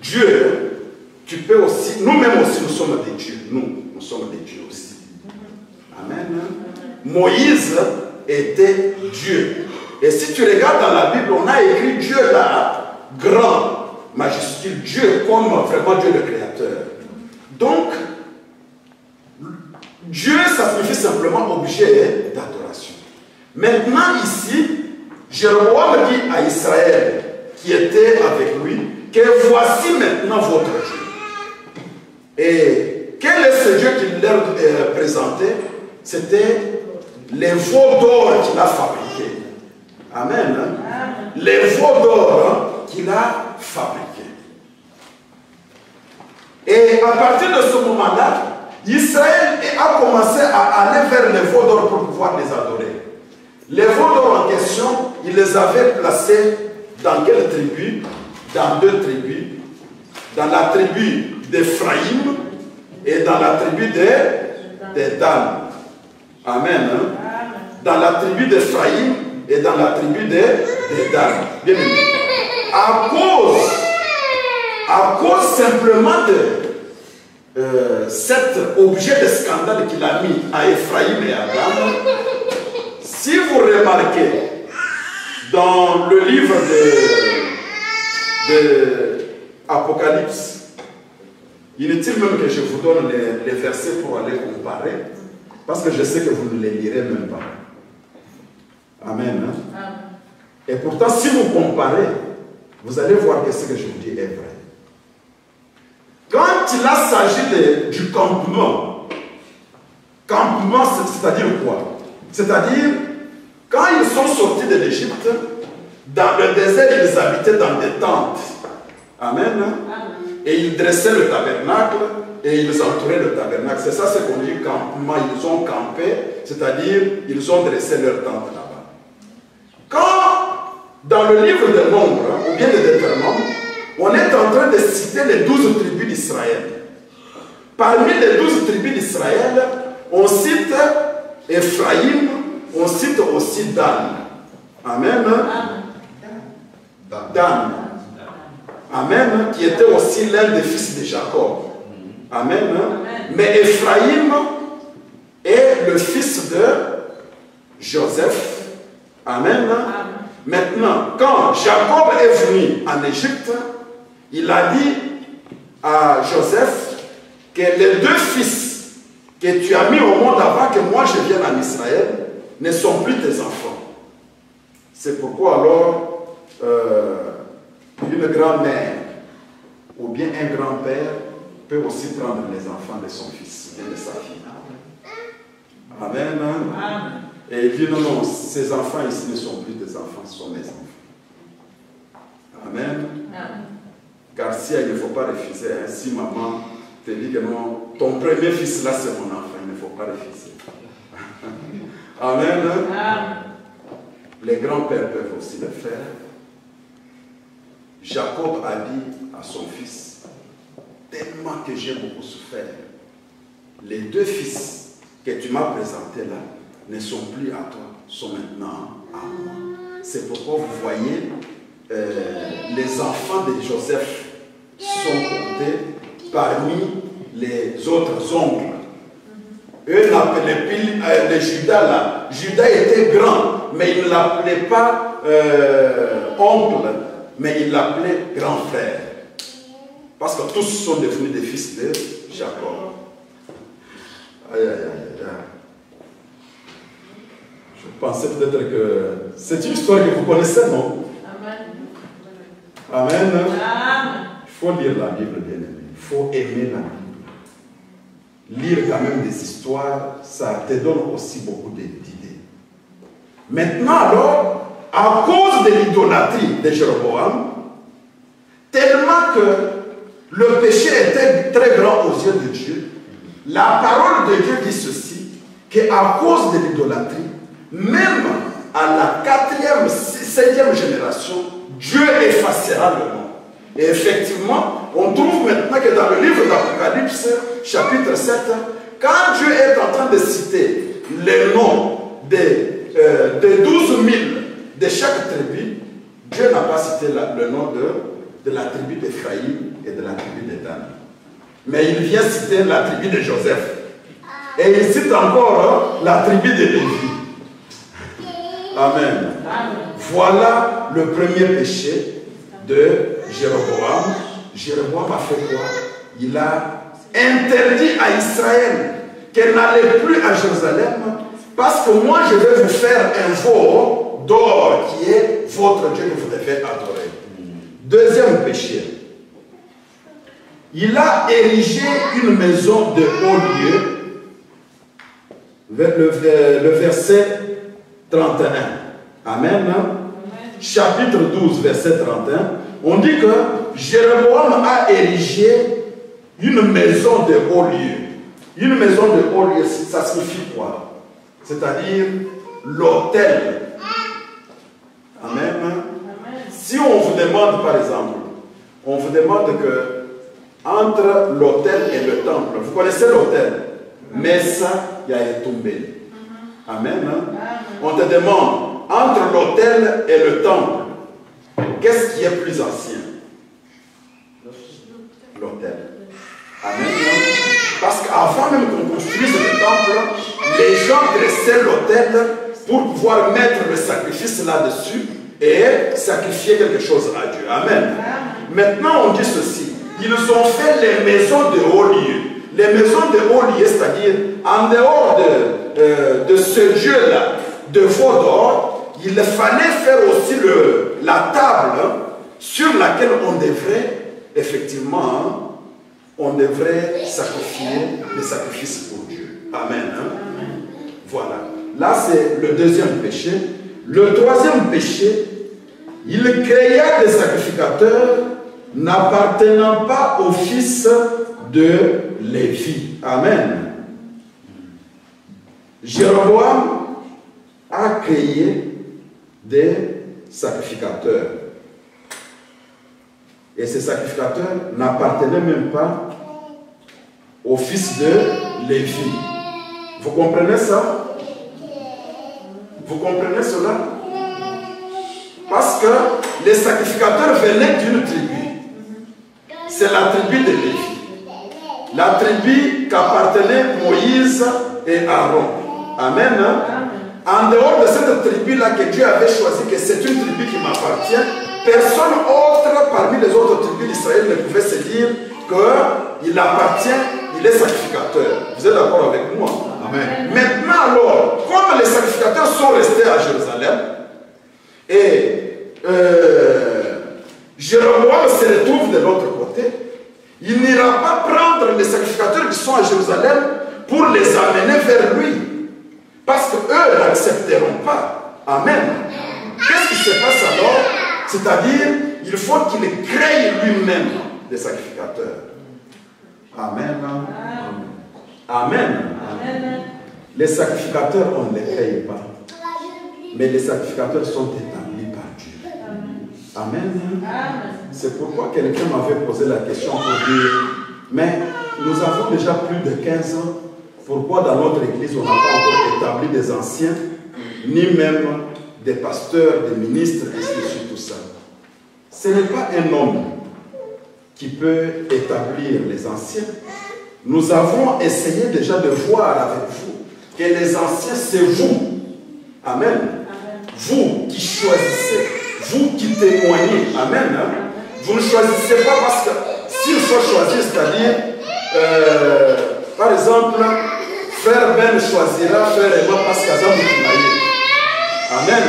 S1: Dieu, tu peux aussi, nous-mêmes aussi, nous sommes des dieux. Nous sommes des dieux aussi. Amen. Moïse était Dieu. Et si tu regardes dans la Bible, on a écrit Dieu là, grand, majuscule, Dieu comme vraiment Dieu le Créateur. Donc, Dieu, ça signifie simplement objet d'adoration. Maintenant ici, Jéroboam dit à Israël, qui était avec lui, que voici maintenant votre Dieu. Et quel est ce Dieu qu'il leur présentait? C'était les veaux d'or qu'il a fabriqués. Amen. Hein? Les veaux d'or qu'il a fabriqués. Et à partir de ce moment-là, Israël a commencé à aller vers les veaux d'or pour pouvoir les adorer. Les veaux d'or en question, il les avait placés dans quelle tribu? Dans deux tribus. Dans la tribu d'Ephraïm et dans la tribu de Dan. Amen. Hein? Dans la tribu d'Ephraïm et dans la tribu de Dan. Bien aimé. À cause simplement de cet objet de scandale qu'il a mis à Ephraïm et à Dan, si vous remarquez dans le livre de Apocalypse, inutile même que je vous donne les versets pour aller comparer, parce que je sais que vous ne les lirez même pas. Amen. Hein? Amen. Et pourtant, si vous comparez, vous allez voir que ce que je vous dis est vrai. Quand il a s'agit du campement, c'est-à-dire quoi? C'est-à-dire, quand ils sont sortis de l'Égypte, dans le désert, ils habitaient dans des tentes. Amen. Et ils dressaient le tabernacle et ils entouraient le tabernacle. C'est ça ce qu'on dit campement. Ils ont campé, c'est-à-dire ils ont dressé leur tente là-bas. Quand, dans le livre de Nombres, ou bien de Deutéronome, on est en train de citer les 12 tribus d'Israël. Parmi les 12 tribus d'Israël, on cite Ephraïm, on cite aussi Dan. Amen. Dan. Amen. Qui était aussi l'un des fils de Jacob. Amen. Mais Ephraïm est le fils de Joseph. Amen. Maintenant, quand Jacob est venu en Égypte, il a dit à Joseph que les deux fils que tu as mis au monde avant que moi je vienne en Israël ne sont plus tes enfants. C'est pourquoi alors une grand-mère ou bien un grand-père peut aussi prendre les enfants de son fils ou bien de sa fille. Amen. Amen. Et il dit non, non, ces enfants ici ne sont plus tes enfants, ce sont mes enfants. Amen. Amen. Car si il ne faut pas refuser, hein, si maman te dit que non, ton premier fils là c'est mon enfant, il ne faut pas refuser. Amen. Amen. Les grands-pères peuvent aussi le faire. Jacob a dit à son fils, tellement que j'ai beaucoup souffert, les deux fils que tu m'as présentés là ne sont plus à toi, sont maintenant à moi. C'est pourquoi vous voyez, les enfants de Joseph sont comptés parmi les autres oncles. Eux n'appelaient plus les Judas là. Judas était grand, mais il ne l'appelait pas oncle, mais il l'appelait grand frère. Parce que tous sont devenus des fils de Jacob. Aïe, aïe, aïe, aïe. Je pensais peut-être que c'est une histoire que vous connaissez, non? Amen. Amen. Il faut lire la Bible, bien aimé. Il faut aimer la Bible. Lire quand même des histoires, ça te donne aussi beaucoup d'idées. Maintenant alors, à cause de l'idolâtrie de Jéroboam, tellement que le péché était très grand aux yeux de Dieu, la parole de Dieu dit ceci, qu'à cause de l'idolâtrie, même à la 4e, 5e génération, Dieu effacera le nom. Et effectivement, on trouve maintenant que dans le livre d'Apocalypse, chapitre 7, quand Dieu est en train de citer les noms des 12 000 de chaque tribu, Dieu n'a pas cité le nom de la tribu d'Ephraïm et de la tribu de Dan. Mais il vient citer la tribu de Joseph. Et il cite encore la tribu de Lévi. Amen. Voilà le premier péché de Jéroboam. Jéroboam a fait quoi? Il a interdit à Israël qu'elle n'allait plus à Jérusalem parce que moi je vais vous faire un veau d'or qui est votre Dieu que vous devez adorer. Deuxième péché. Il a érigé une maison de haut lieu. Le verset 31. Amen. Chapitre 12, verset 31. On dit que Jéroboam a érigé une maison de haut lieu. Une maison de haut lieu, ça signifie quoi? C'est-à-dire l'autel. Amen. Si on vous demande, par exemple, on vous demande que entre l'autel et le temple, vous connaissez l'autel? Mesa Yaetumbeli. Amen. On te demande, entre l'autel et le temple, qu'est-ce qui est plus ancien? L'autel. Amen. Parce qu'avant même qu'on construise le temple, les gens dressaient l'autel pour pouvoir mettre le sacrifice là-dessus et sacrifier quelque chose à Dieu. Amen. Maintenant, on dit ceci. Ils ont fait les maisons de haut lieu. Les maisons de haut lieu, c'est-à-dire en dehors de ce Dieu-là, de veau d'or, il fallait faire aussi la table sur laquelle on devrait, effectivement, on devrait sacrifier les sacrifices pour Dieu. Amen. Voilà. Là, c'est le deuxième péché. Le troisième péché, il créa des sacrificateurs n'appartenant pas au fils de Lévi. Amen. Jéroboam a créé des sacrificateurs. Et ces sacrificateurs n'appartenaient même pas au fils de Lévi. Vous comprenez ça? Vous comprenez cela? Parce que les sacrificateurs venaient d'une tribu. C'est la tribu de Lévi. La tribu qu'appartenaient Moïse et Aaron. Amen. En dehors de cette tribu-là que Dieu avait choisi, que c'est une tribu qui m'appartient, personne autre parmi les autres tribus d'Israël ne pouvait se dire qu'il appartient, il est sacrificateur. Vous êtes d'accord avec moi? Amen. Maintenant alors, comme les sacrificateurs sont restés à Jérusalem, et Jéroboam se retrouve de l'autre côté, il n'ira pas prendre les sacrificateurs qui sont à Jérusalem pour les amener vers lui. Parce qu'eux n'accepteront pas. Amen. Qu'est-ce qui se passe alors? C'est-à-dire, il faut qu'il crée lui-même des sacrificateurs. Amen. Amen. Amen. Les sacrificateurs, on ne les crée pas. Mais les sacrificateurs sont établis par Dieu. Amen. C'est pourquoi quelqu'un m'avait posé la question pour dire, mais nous avons déjà plus de 15 ans, pourquoi dans notre église on n'a pas encore établi des anciens, ni même des pasteurs, des ministres, et ainsi de suite, tout ça? Ce n'est pas un homme qui peut établir les anciens. Nous avons essayé déjà de voir avec vous que les anciens, c'est vous. Amen. Vous qui choisissez, vous qui témoignez. Amen. Vous ne choisissez pas parce que s'il faut choisir, c'est-à-dire, par exemple, Frère Ben choisira Frère Emma parce qu'il y a Amen.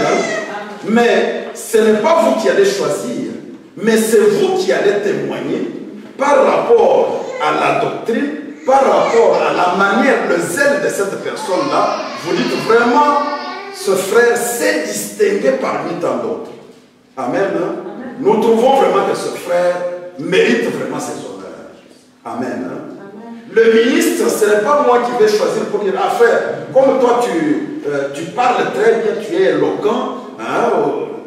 S1: Mais ce n'est pas vous qui allez choisir, mais c'est vous qui allez témoigner par rapport à la doctrine, par rapport à la manière, le zèle de cette personne-là. Vous dites vraiment, ce frère s'est distingué parmi tant d'autres. Amen. Nous trouvons vraiment que ce frère mérite vraiment ses honneurs. Amen. Le ministre, ce n'est pas moi qui vais choisir pour dire, ah frère, comme toi tu parles très bien, tu es éloquent, hein,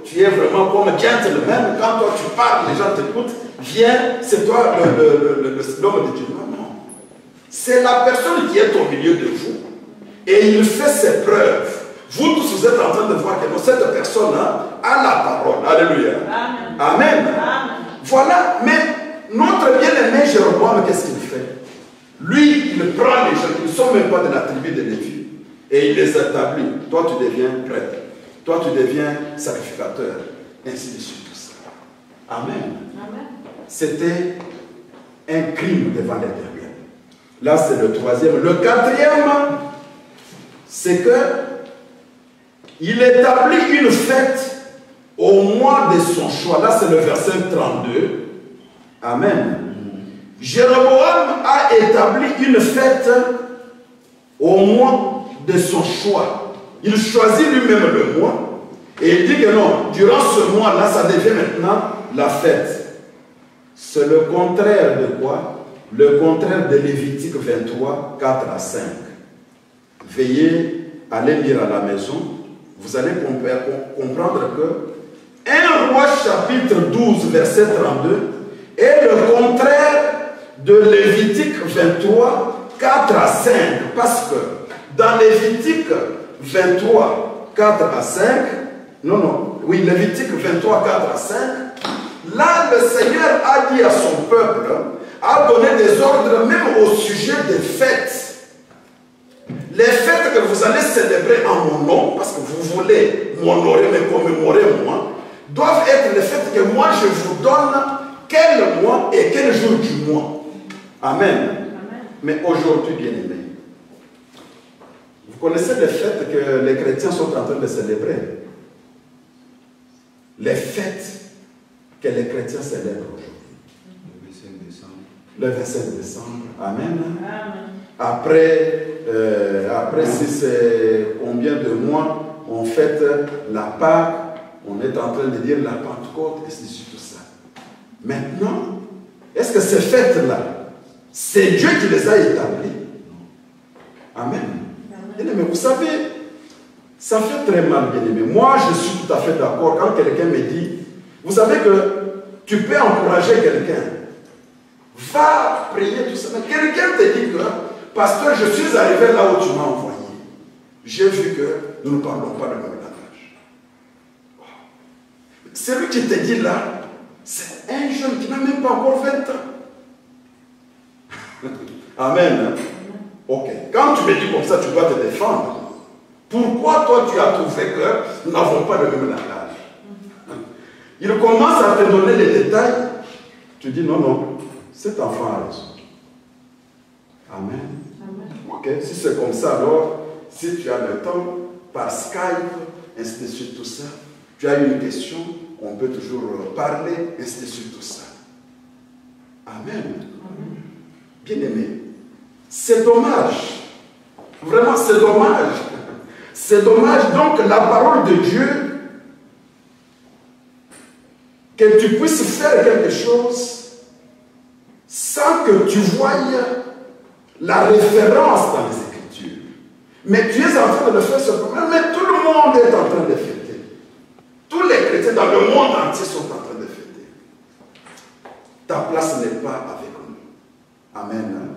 S1: tu es vraiment comme gentleman, quand toi tu parles, les gens t'écoutent, viens, c'est toi l'homme de Dieu. Non, non. C'est la personne qui est au milieu de vous et il fait ses preuves. Vous tous, vous êtes en train de voir que cette personne a la parole. Alléluia. Amen. Amen. Amen. Voilà, mais notre bien-aimé Jéroboam, qu'est-ce qu'il fait? Lui, il prend les gens qui ne sont même pas de la tribu de Lévi et il les établit. Toi, tu deviens prêtre. Toi, tu deviens sacrificateur. Ainsi de suite, tout ça. Amen. Amen. C'était un crime devant l'Éternel. Là, c'est le troisième. Le quatrième, c'est que il établit une fête au mois de son choix. Là, c'est le verset 32. Amen. Jéroboam a établi une fête au mois de son choix. Il choisit lui-même le mois et il dit que non, durant ce mois-là, ça devient maintenant la fête. C'est le contraire de quoi? le contraire de Lévitique 23, 4 à 5. Veillez à les lire à la maison. Vous allez comprendre que 1 Roi chapitre 12, verset 32 est le contraire de Lévitique 23, 4 à 5. Parce que dans Lévitique 23, 4 à 5, Lévitique 23, 4 à 5, là, le Seigneur a dit à son peuple, a donné des ordres même au sujet des fêtes. Les fêtes que vous allez célébrer en mon nom, parce que vous voulez m'honorer, me commémorer moi, doivent être les fêtes que moi je vous donne quel mois et quel jour du mois. Amen. Amen. Mais aujourd'hui, bien aimés, vous connaissez les fêtes que les chrétiens sont en train de célébrer. Les fêtes que les chrétiens célèbrent aujourd'hui. Le 25 décembre. Amen. Amen. Après si c'est combien de mois, on fête la Pâque, on est en train de dire la Pentecôte, et c'est tout ça. Maintenant, est-ce que ces fêtes-là, c'est Dieu qui les a établies? Amen. Bien-aimé, vous savez, ça fait très mal, bien-aimé. Moi, je suis tout à fait d'accord quand quelqu'un me dit, vous savez que tu peux encourager quelqu'un, va prier tout ça. Mais quelqu'un te dit que, pasteur, je suis arrivé là où tu m'as envoyé. J'ai vu que nous ne parlons pas le même langage. Celui qui te dit là, c'est un jeune qui n'a même pas encore 20 ans. Amen. Ok. Quand tu me dis comme ça, tu dois te défendre. Pourquoi toi tu as trouvé que nous n'avons pas le même langage? Il commence à te donner les détails. Tu dis non, cet enfant a raison. Amen. Amen. Ok. Si c'est comme ça, alors, si tu as le temps, par Skype, ainsi de suite, tout ça, tu as une question, on peut toujours parler, ainsi de suite, tout ça. Amen. Amen. Bien-aimé, c'est dommage. Vraiment, c'est dommage. C'est dommage, donc, la parole de Dieu, que tu puisses faire quelque chose sans que tu voyes la référence dans les Écritures. Mais tu es en train de le faire simplement, mais tout le monde est en train de fêter. Tous les chrétiens dans le monde entier sont en train de fêter. Ta place n'est pas avec nous. Amen.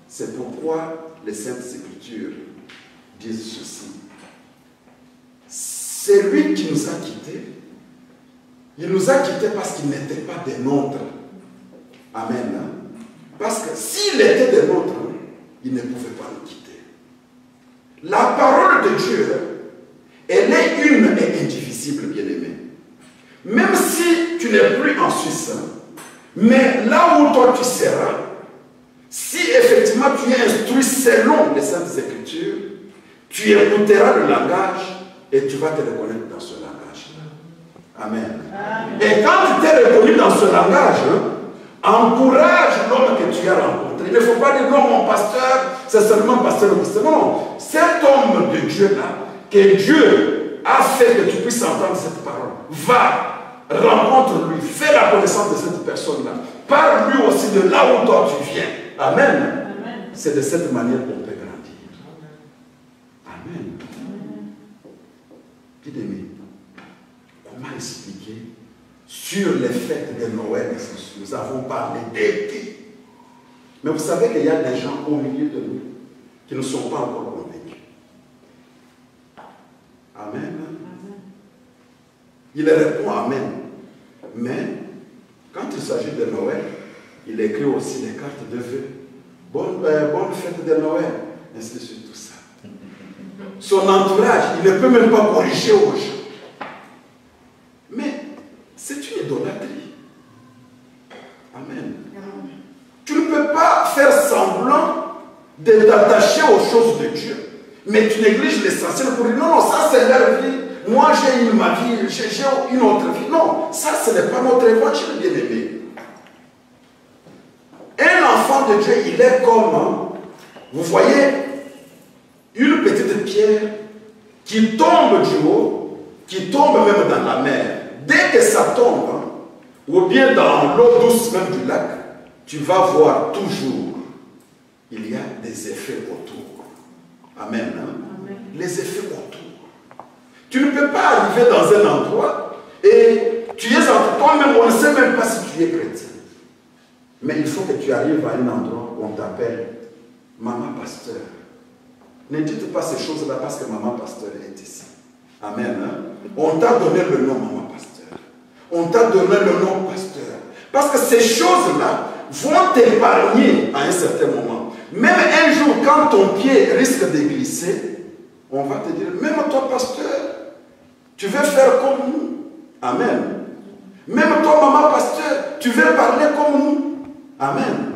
S1: C'est pourquoi les Saintes Écritures disent ceci. C'est lui qui nous a quittés. Il nous a quittés parce qu'il n'était pas des nôtres. Amen. Parce que s'il était des nôtres, il ne pouvait pas nous quitter. La parole de Dieu, elle est une et indivisible, bien-aimé. Même si tu n'es plus en Suisse, mais là où toi tu seras, si effectivement tu es instruit selon les Saintes Écritures, tu écouteras le langage et tu vas te reconnaître dans ce langage-là. Amen. Amen. Et quand tu t'es reconnu dans ce langage, encourage l'homme que tu as rencontré. Il ne faut pas dire non, mon pasteur, c'est seulement pasteur. Non, cet homme de Dieu-là, que Dieu a fait que tu puisses entendre cette parole, va, rencontre-lui, fais la connaissance de cette personne-là. Parle-lui aussi de là où toi tu viens. Amen. Amen. C'est de cette manière qu'on peut grandir. Amen. Bien-aimé, comment expliquer sur les fêtes de Noël? Nous avons parlé d'été. Mais vous savez qu'il y a des gens au milieu de nous qui ne sont pas encore convaincus. Amen. Il répond Amen. Mais quand il s'agit de Noël, il écrit aussi les cartes de vœux. Bonne fête de Noël. Ainsi de suite, tout ça. Son entourage, il ne peut même pas corriger aux gens. Mais c'est une idolâtrie. Amen. Tu ne peux pas faire semblant de t'attacher aux choses de Dieu. Mais tu négliges l'essentiel pour dire non, ça c'est leur vie. Moi j'ai ma vie, j'ai une autre vie. Non, ça ce n'est pas notre évangile, bien-aimé. Un enfant de Dieu, il est comme, vous voyez, une petite pierre qui tombe du haut, qui tombe même dans la mer. Dès que ça tombe, ou bien dans l'eau douce même du lac, tu vas voir toujours, il y a des effets autour. Amen. Hein? Amen. Les effets autour. Tu ne peux pas arriver dans un endroit et tu es entre toi-même, on ne sait même pas si tu es chrétien. Mais il faut que tu arrives à un endroit où on t'appelle Maman Pasteur. Ne dites pas ces choses-là parce que Maman Pasteur est ici. Amen. Hein? On t'a donné le nom Maman Pasteur. On t'a donné le nom Pasteur. Parce que ces choses-là vont t'épargner à un certain moment. Même un jour, quand ton pied risque de glisser, on va te dire, même toi, pasteur, tu veux faire comme nous. Amen. Même toi, maman, pasteur, tu veux parler comme nous. Amen.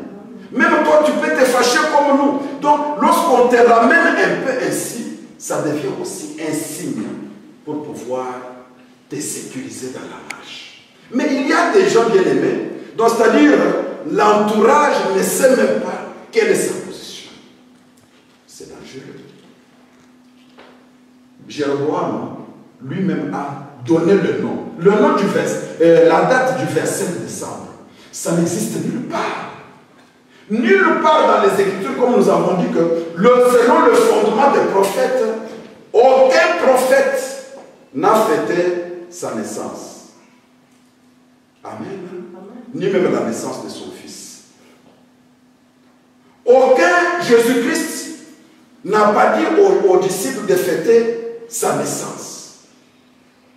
S1: Même toi, tu peux te fâcher comme nous. Donc, lorsqu'on te ramène un peu ainsi, ça devient aussi un signe pour pouvoir te sécuriser dans la marche. Mais il y a des gens bien aimés, donc c'est-à-dire l'entourage ne sait même pas quelle est sa position. C'est dangereux. Jéroboam lui-même a donné le nom. Le nom du verset, la date du 25 décembre, ça n'existe nulle part. Nulle part dans les Écritures, comme nous avons dit que selon le fondement des prophètes, aucun prophète n'a fêté sa naissance. Amen. Ni même la naissance de son fils. Aucun Jésus-Christ n'a pas dit aux disciples de fêter sa naissance.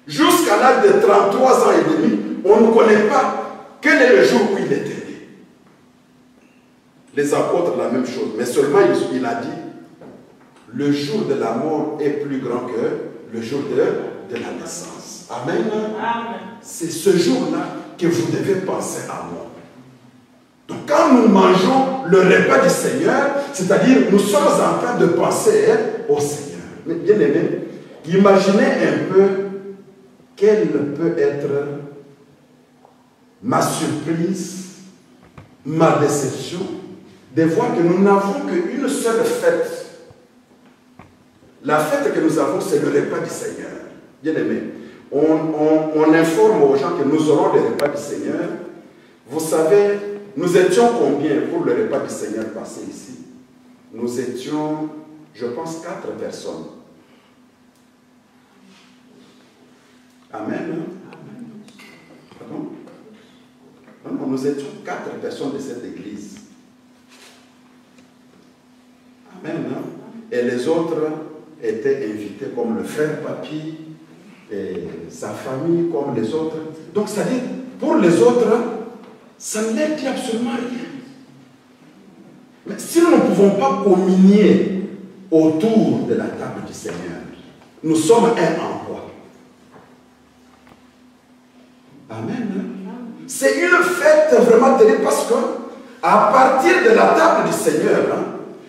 S1: Jusqu'à l'âge de 33 ans et demi, on ne connaît pas quel est le jour où il était né. Les apôtres, la même chose. Mais seulement il a dit, le jour de la mort est plus grand que le jour de la naissance. Amen. Amen. C'est ce jour-là que vous devez penser à moi. Donc quand nous mangeons le repas du Seigneur, c'est-à-dire nous sommes en train de penser au Seigneur. Mais bien aimé, imaginez un peu quelle peut être ma surprise, ma déception, de voir que nous n'avons qu'une seule fête. La fête que nous avons, c'est le repas du Seigneur. Bien aimé, on informe aux gens que nous aurons le repas du Seigneur. Vous savez, nous étions combien pour le repas du Seigneur passé ici? Nous étions, je pense, 4 personnes. Amen. Pardon? Non, nous étions 4 personnes de cette église. Amen. Et les autres étaient invités comme le frère Papi et sa famille, comme les autres. Donc, c'est-à-dire, pour les autres, ça ne leur dit absolument rien. Mais si nous ne pouvons pas communier autour de la table du Seigneur, nous sommes un en quoi? Amen. C'est une fête vraiment terrible parce que à partir de la table du Seigneur,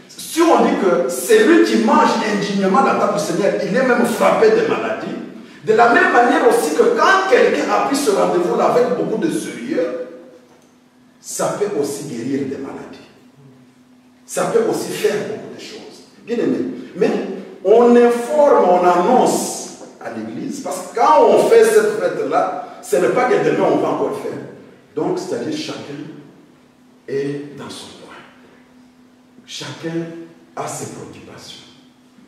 S1: si on dit que celui qui mange indignement la table du Seigneur, il est même frappé de maladie, de la même manière aussi que quand quelqu'un a pris ce rendez-vous-là avec beaucoup de sérieux, ça peut aussi guérir des maladies. Ça peut aussi faire beaucoup de choses. Bien aimé. Mais on informe, on annonce à l'église, parce que quand on fait cette fête-là, ce n'est pas que demain on va encore faire. Donc, c'est-à-dire chacun est dans son coin. Chacun a ses préoccupations.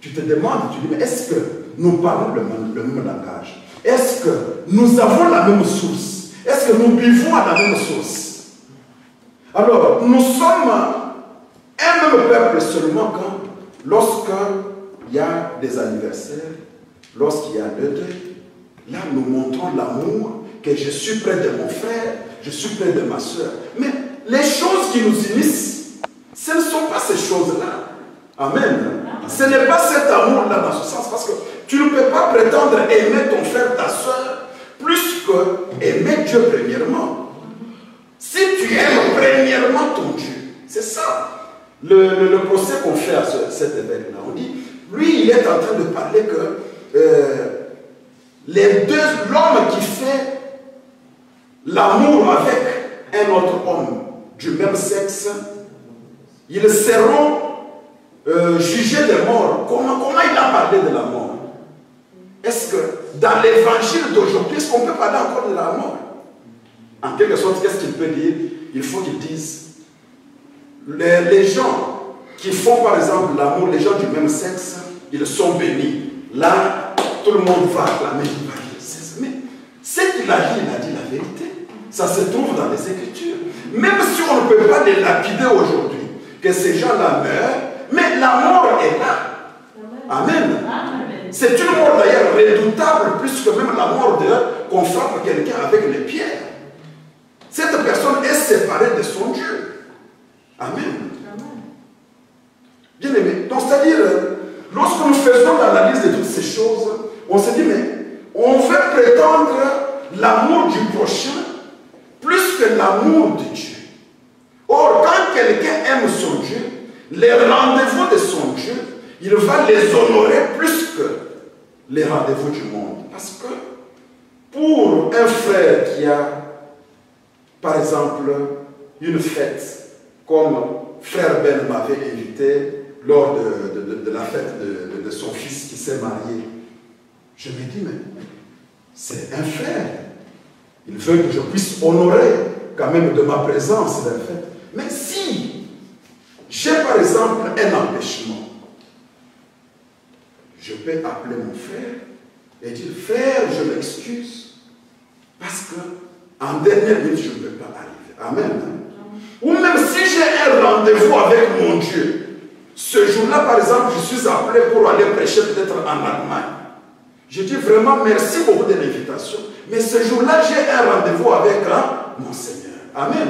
S1: Tu te demandes, tu dis, mais est-ce que nous parlons le même langage? Est-ce que nous avons la même source? Est-ce que nous buvons à la même source? Alors, nous sommes un même peuple seulement lorsqu'il y a des anniversaires, lorsqu'il y a le deuil, là nous montrons l'amour, que je suis près de mon frère, je suis près de ma soeur. Mais les choses qui nous unissent, ce ne sont pas ces choses-là. Amen. Ce n'est pas cet amour-là dans ce sens, parce que tu ne peux pas prétendre aimer ton frère, ta soeur, plus que aimer Dieu premièrement. Si tu aimes premièrement ton Dieu, c'est ça le procès qu'on fait à cet évêque-là. On dit, lui, il est en train de parler que l'homme qui fait l'amour avec un autre homme du même sexe, ils seront jugés de mort. Comment il a parlé de la mort? Est-ce que dans l'évangile d'aujourd'hui, est-ce qu'on peut parler encore de la mort? En quelque sorte, qu'est-ce qu'il peut dire? Il faut qu'il dise, les gens qui font par exemple l'amour, les gens du même sexe, ils sont bénis. Là, tout le monde va acclamer, il va dire, mais ce qu'il a dit la vérité. Ça se trouve dans les Écritures. Même si on ne peut pas les lapider aujourd'hui, que ces gens-là meurent, mais la mort est là. Amen. C'est une mort d'ailleurs redoutable, plus que même la mort qu'on frappe quelqu'un avec les pierres. Cette personne est séparée de son Dieu. Amen. Bien aimé. Donc c'est-à-dire, lorsque nous faisons l'analyse de toutes ces choses, on se dit, mais on veut prétendre l'amour du prochain plus que l'amour de Dieu. Or, quand quelqu'un aime son Dieu, les rendez-vous de son Dieu, il va les honorer plus que les rendez-vous du monde. Parce que pour un frère qui a, par exemple, une fête, comme frère Ben m'avait invité lors de la fête de son fils qui s'est marié, je me dis, mais c'est un frère. Il veut que je puisse honorer quand même de ma présence la fête. Mais si j'ai par exemple un empêchement, je peux appeler mon frère et dire, frère, je m'excuse, parce que en dernière minute, je ne peux pas arriver. Amen. Ou même si j'ai un rendez-vous avec mon Dieu, ce jour-là, par exemple, je suis appelé pour aller prêcher peut-être en Allemagne. Je dis vraiment merci beaucoup de l'invitation, mais ce jour-là, j'ai un rendez-vous avec mon Seigneur. Amen.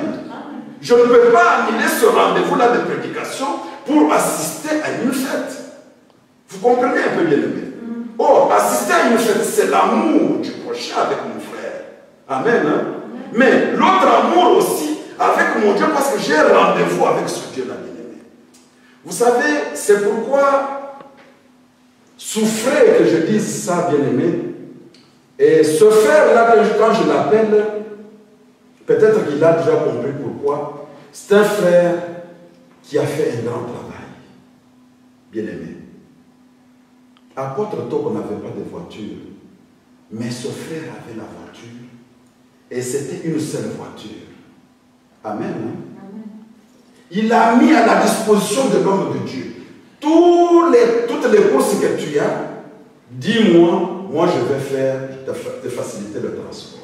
S1: Je ne peux pas annuler ce rendez-vous-là de prédication pour assister à une fête. Vous comprenez un peu bien aimé? Or, assister à une fête, c'est l'amour du prochain avec mon frère. Amen. Hein? Mais l'autre amour aussi avec mon Dieu, parce que j'ai un rendez-vous avec ce Dieu-là, bien-aimé. Vous savez, c'est pourquoi souffrez que je dise ça, bien-aimé. Et ce frère-là, quand je l'appelle, peut-être qu'il a déjà compris pourquoi. C'est un frère qui a fait un grand travail. Bien-aimé. Apôtre Toko n'avait pas de voiture, mais ce frère avait la voiture. Et c'était une seule voiture. Amen. Amen. Il a mis à la disposition de l'homme de Dieu toutes les courses que tu as. Dis-moi, moi je vais faire, te faciliter le transport.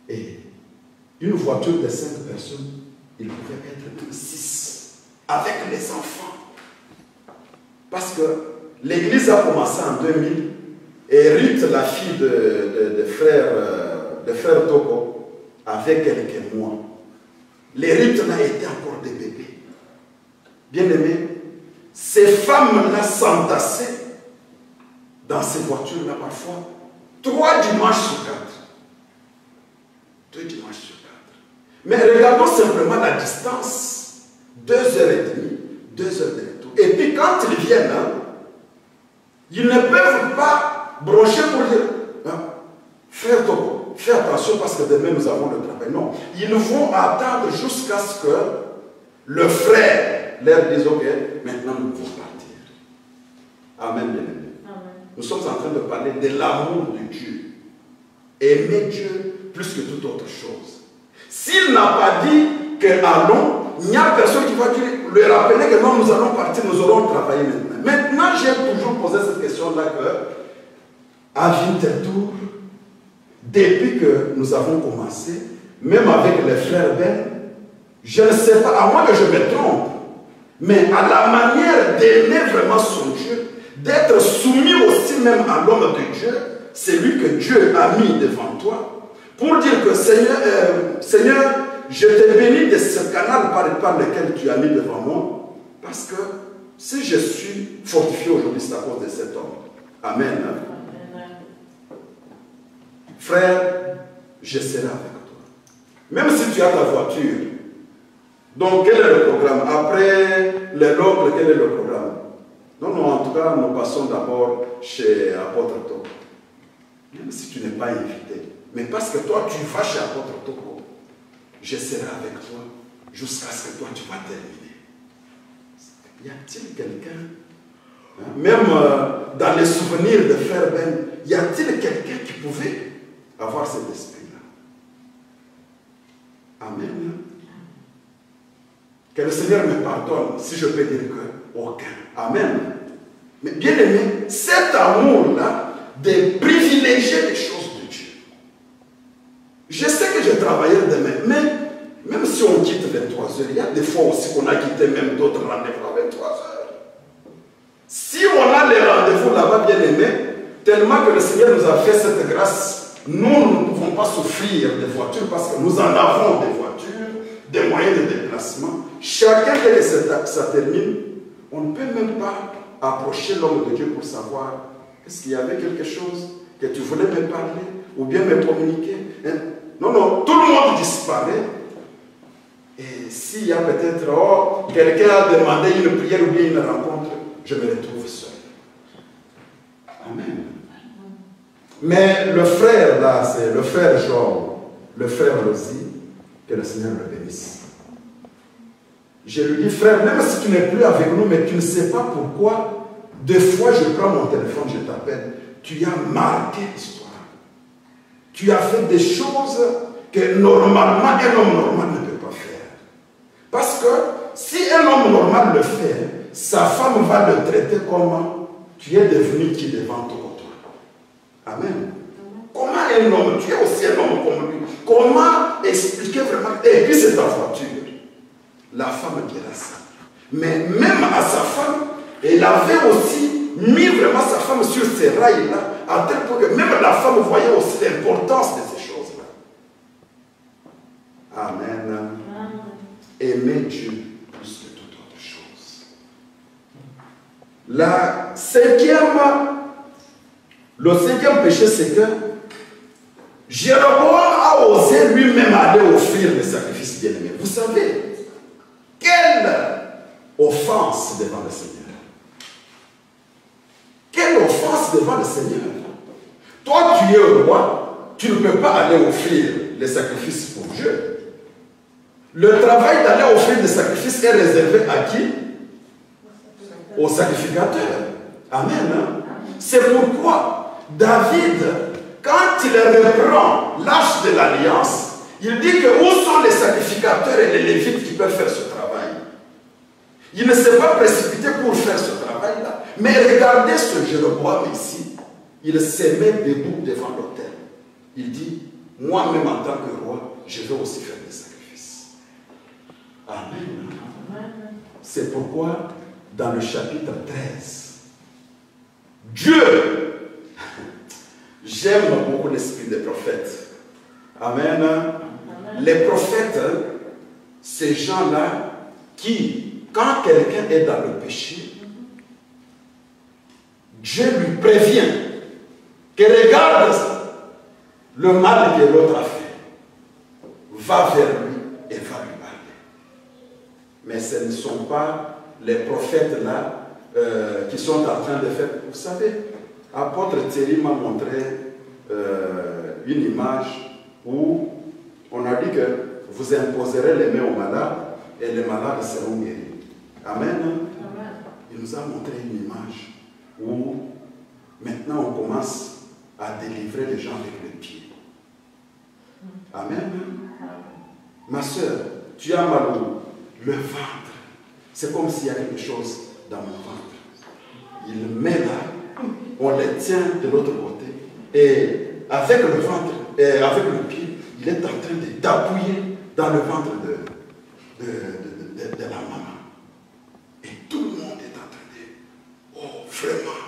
S1: Et une voiture de 5 personnes, il pouvait être même 6, avec les enfants. Parce que l'église a commencé en 2000, et Ruth, la fille de frère Toko, avait quelques mois. Les Ruth là étaient encore des bébés. Bien aimés, ces femmes-là s'entassaient dans ces voitures-là parfois 3 dimanches sur 4. 2 dimanches sur 4. Mais regardons simplement la distance. 2h30, 2 heures de retour. Et puis quand ils viennent, ils ne peuvent pas brocher pour dire, frère Toko, fais attention parce que demain nous avons le travail. Non, ils vont attendre jusqu'à ce que le frère leur dise, ok, maintenant nous pouvons partir. Amen, bien aimé. Nous sommes en train de parler de l'amour de Dieu. Aimer Dieu plus que toute autre chose. S'il n'a pas dit que allons, il n'y a personne qui va lui rappeler que non, nous allons partir, nous aurons travaillé maintenant. Maintenant, j'ai toujours posé cette question-là que, à Winterthur, depuis que nous avons commencé, même avec les frères Ben, je ne sais pas, à moins que je me trompe, mais à la manière d'aimer vraiment son Dieu, d'être soumis aussi même à l'homme de Dieu, c'est lui que Dieu a mis devant toi, pour dire que Seigneur, je te bénis de ce canal par lequel tu as mis devant moi, parce que si je suis fortifié aujourd'hui, c'est à cause de cet homme. Amen. Amen. Frère, je serai avec toi. Même si tu as ta voiture, donc quel est le programme? Après les logres, quel est le programme? Non, en tout cas, nous passons d'abord chez Apôtre Toko. Même si tu n'es pas invité, mais parce que toi, tu vas chez Apôtre Toko, je serai avec toi jusqu'à ce que toi, tu vas terminer. Y a-t-il quelqu'un, même dans les souvenirs de Frère Ben, y a-t-il quelqu'un qui pouvait avoir cet esprit-là? Amen. Que le Seigneur me pardonne, si je peux dire que aucun. Amen. Mais bien aimé, cet amour-là, de privilégier les choses de Dieu. Je sais que je travaillais demain, mais même si on quitte 23 heures, il y a des fois aussi qu'on a quitté même d'autres rendez-vous à 23 heures. Si on a les rendez-vous là-bas, bien aimé, tellement que le Seigneur nous a fait cette grâce, nous ne pouvons pas souffrir des voitures parce que nous en avons des voitures, des moyens de déplacement. Chacun, dès que ça termine, on ne peut même pas approcher l'homme de Dieu pour savoir est-ce qu'il y avait quelque chose que tu voulais me parler ou bien me communiquer. Hein? Non, non, tout le monde disparaît. Et s'il y a peut-être, quelqu'un a demandé une prière ou bien une rencontre, je me retrouve seul. Amen. Mais le frère là, c'est le frère Jean, le frère Lozi, que le Seigneur le bénisse. Je lui dis, frère, même si tu n'es plus avec nous, mais tu ne sais pas pourquoi, des fois je prends mon téléphone, je t'appelle, tu as marqué l'histoire. Tu as fait des choses que normalement un homme normal ne peut pas faire. Parce que si un homme normal le fait, sa femme va le traiter comme tu es devenu qui devant toi. Amen. Comment un homme, tu es aussi un homme comme lui, comment expliquer vraiment, et puis c'est ta voiture. La femme dira ça. Mais même à sa femme, elle avait aussi mis vraiment sa femme sur ces rails-là, à tel point que même la femme voyait aussi l'importance de ces choses-là. Amen. Aimer Dieu plus que toute autre chose. Le cinquième péché, c'est que Jéroboam a osé lui-même aller offrir les sacrifices bien-aimés. Vous savez, quelle offense devant le Seigneur. Quelle offense devant le Seigneur. Toi, tu es au roi, tu ne peux pas aller offrir les sacrifices pour Dieu. Le travail d'aller offrir des sacrifices est réservé à qui? Au sacrificateur. Amen. C'est pourquoi David, quand il reprend l'arche de l'alliance, il dit que où sont les sacrificateurs et les lévites qui peuvent faire ce travail? Il ne s'est pas précipité pour faire ce travail-là. Mais regardez ce Jéroboam ici. Il se met debout devant l'autel. Il dit, moi-même en tant que roi, je vais aussi faire des sacrifices. Amen. C'est pourquoi, dans le chapitre 13, Dieu, j'aime beaucoup l'esprit des prophètes. Amen. Les prophètes, ces gens-là qui, quand quelqu'un est dans le péché, Dieu lui prévient que regarde le mal que l'autre a fait. Va vers lui et va lui parler. Mais ce ne sont pas les prophètes là qui sont en train de faire. Vous savez, apôtre Thierry m'a montré une image où on a dit que vous imposerez les mains aux malades et les malades seront guéris. Amen. Amen. Il nous a montré une image où maintenant on commence à délivrer les gens avec les pieds. Amen. Ma soeur, tu as mal où? Le ventre. C'est comme s'il y a quelque chose dans mon ventre. Il le met là, on le tient de l'autre côté et avec le ventre et avec le pied, il est en train d'appuyer dans le ventre de la maman. Et tout le monde est en train de... Oh, vraiment,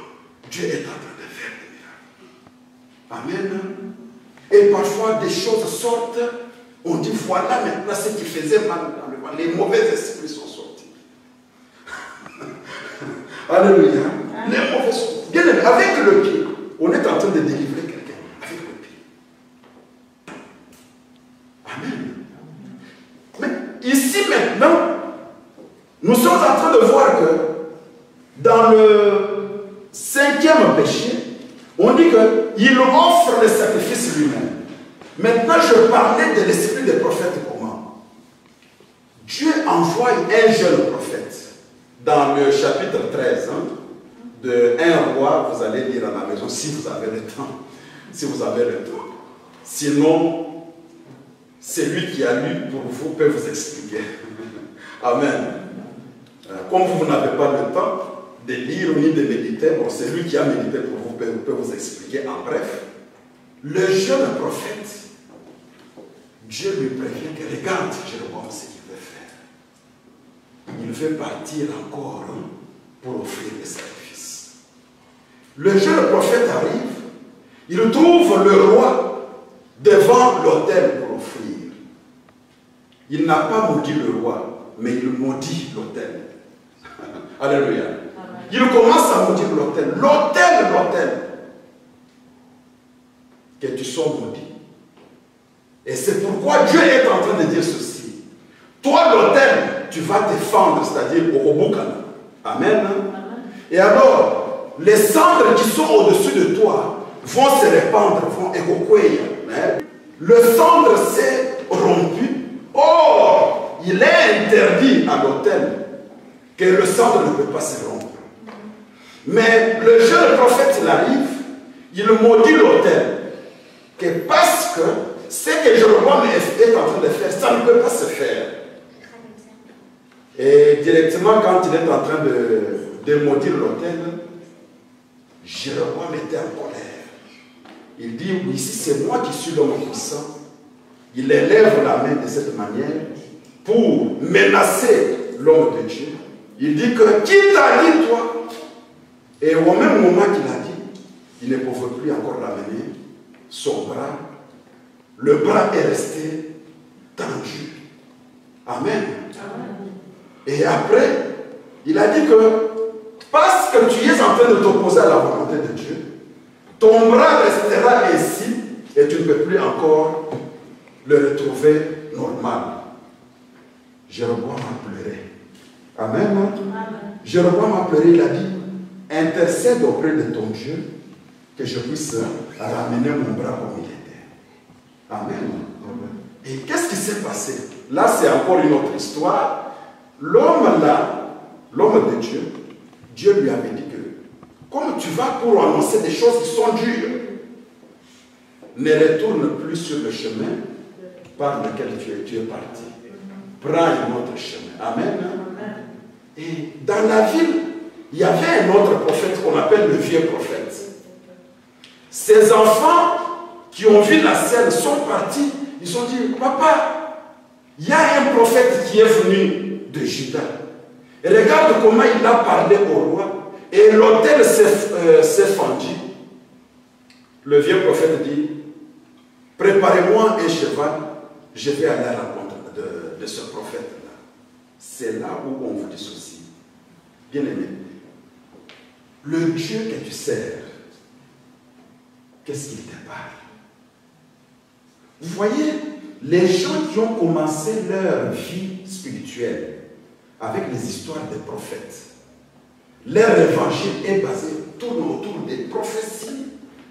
S1: Dieu est en train de faire des miracles. Amen. Et parfois, des choses sortent. On dit, voilà maintenant ce qui faisait mal dans le ventre. Les mauvais esprits sont sortis. Alléluia. Les mauvais esprits. Bien aimé, avec le pied, on est en train de délivrer quelqu'un. Avec le pied. Amen. Mais ici maintenant, nous sommes en train de voir que dans le cinquième péché, on dit qu'il offre le sacrifice lui-même. Maintenant, je parlais de l'esprit des prophètes comment? Dieu envoie un jeune prophète. Dans le chapitre 13, de 1 roi, vous allez lire à la maison si vous avez le temps. Si vous avez le temps. Sinon, celui qui a lu pour vous peut vous expliquer. Amen. Comme vous n'avez pas le temps de lire ni de méditer, bon, c'est lui qui a médité pour vous, peut vous expliquer en bref. Le jeune prophète, Dieu lui prévient que regarde, Jéroboam, ce qu'il veut faire. Il veut partir encore pour offrir des sacrifices. Le jeune prophète arrive, il trouve le roi devant l'autel pour offrir. Il n'a pas maudit le roi, mais il maudit l'autel. Alléluia. Il commence à maudire l'autel. L'autel. Que tu sois maudit. Et c'est pourquoi Dieu est en train de dire ceci. Toi, l'autel, tu vas te fendre, c'est-à-dire au Robukana. Amen. Et alors, les cendres qui sont au-dessus de toi vont se répandre, vont écoquer. Le cendre s'est rompu. Or, il est interdit à l'autel que le cendre ne peut pas se rompre. Mais le jeune prophète, il arrive, il maudit l'autel. Que parce que ce que Jéroboam est en train de faire, ça ne peut pas se faire. Et directement, quand il est en train de maudire l'autel, Jéroboam était en colère. Il dit, oui, si c'est moi qui suis l'homme puissant, il élève la main de cette manière pour menacer l'homme de Dieu. Il dit que qui t'a dit toi? Et au même moment qu'il a dit, il ne pouvait plus encore ramener son bras. Le bras est resté tendu. Amen. Et après, il a dit que parce que tu es en train de t'opposer à la volonté de Dieu, ton bras restera ainsi et tu ne peux plus encore le retrouver normal. Jéroboam a pleuré. Amen. Jéroboam a pleuré, il a dit, intercède auprès de ton Dieu que je puisse ramener mon bras comme il était. Amen. Et qu'est-ce qui s'est passé? Là, c'est encore une autre histoire. L'homme là, l'homme de Dieu, Dieu lui avait dit que, comme tu vas pour annoncer des choses qui sont dures, ne retourne plus sur le chemin par lequel tu es parti. Prends un autre chemin. Amen. Et dans la ville, il y avait un autre prophète qu'on appelle le vieux prophète. Ces enfants qui ont vu la scène sont partis. Ils ont dit, papa, il y a un prophète qui est venu de Juda. Et regarde comment il a parlé au roi. Et l'autel s'est fendu. Le vieux prophète dit, préparez-moi un cheval, je vais aller à la rencontre de ce prophète-là. C'est là où on vous dit ceci. Bien aimé, le Dieu que tu sers, qu'est-ce qu'il te parle? Vous voyez, les gens qui ont commencé leur vie spirituelle avec les histoires des prophètes, leur évangile est basé, tourne autour des prophéties,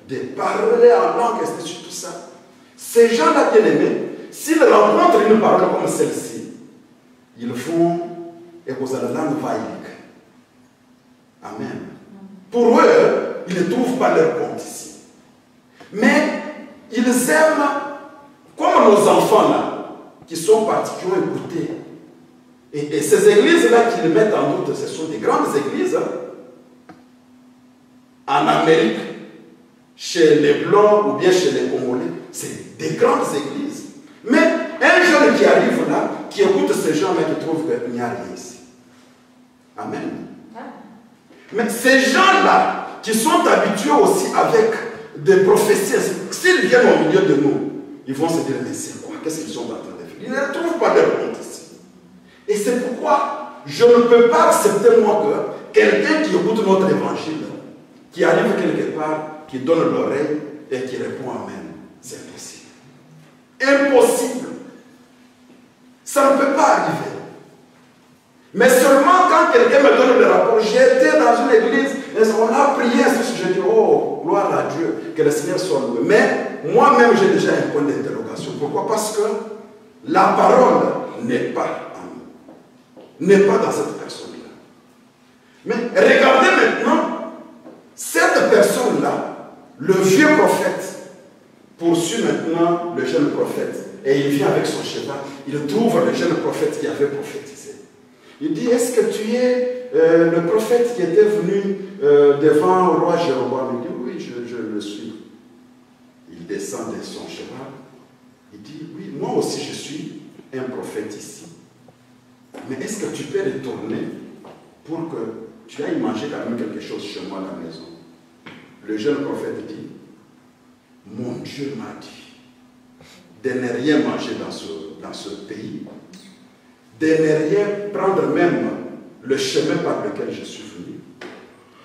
S1: des paroles en langue, et sur tout ça. Ces gens-là, bien aimés, s'ils rencontrent une parole comme celle-ci, ils font Amen. Pour eux, ils ne trouvent pas leur compte ici. Mais ils aiment, comme nos enfants là, qui sont partis, qui ont écouté. Et ces églises-là qu'ils mettent en doute, ce sont des grandes églises. En Amérique, chez les Blancs ou bien chez les Congolais, c'est des grandes églises. Mais un jeune qui arrive là, qui écoute ces gens-là, qui trouve qu'il n'y a rien ici. Amen. Mais ces gens-là, qui sont habitués aussi avec des prophéties, s'ils viennent au milieu de nous, ils vont se dire, mais c'est quoi? Qu'est-ce qu'ils sont en train de faire? Ils ne retrouvent pas leur compte ici. Et c'est pourquoi je ne peux pas accepter, moi, que quelqu'un qui écoute notre évangile, qui arrive quelque part, qui donne l'oreille et qui répond Amen. C'est impossible. Impossible. Ça ne peut pas arriver. Mais seulement quand quelqu'un me donne le rapport, j'étais dans une église, et on a prié sur ce sujet, je dis, oh, gloire à Dieu, que le Seigneur soit loué. Mais moi-même, j'ai déjà un point d'interrogation. Pourquoi? Parce que la parole n'est pas en nous, n'est pas dans cette personne-là. Mais regardez maintenant, cette personne-là, le vieux prophète, poursuit maintenant le jeune prophète. Et il vient avec son cheval, il trouve le jeune prophète qui avait prophétisé. Il dit, est-ce que tu es le prophète qui était venu devant le roi Jéroboam? Il dit, oui, je le suis. Il descend de son cheval. Il dit, oui, moi aussi je suis un prophète ici. Mais est-ce que tu peux retourner pour que tu ailles manger quand même quelque chose chez moi à la maison? Le jeune prophète dit, mon Dieu m'a dit de ne rien manger dans ce pays, de ne rien prendre même le chemin par lequel je suis venu.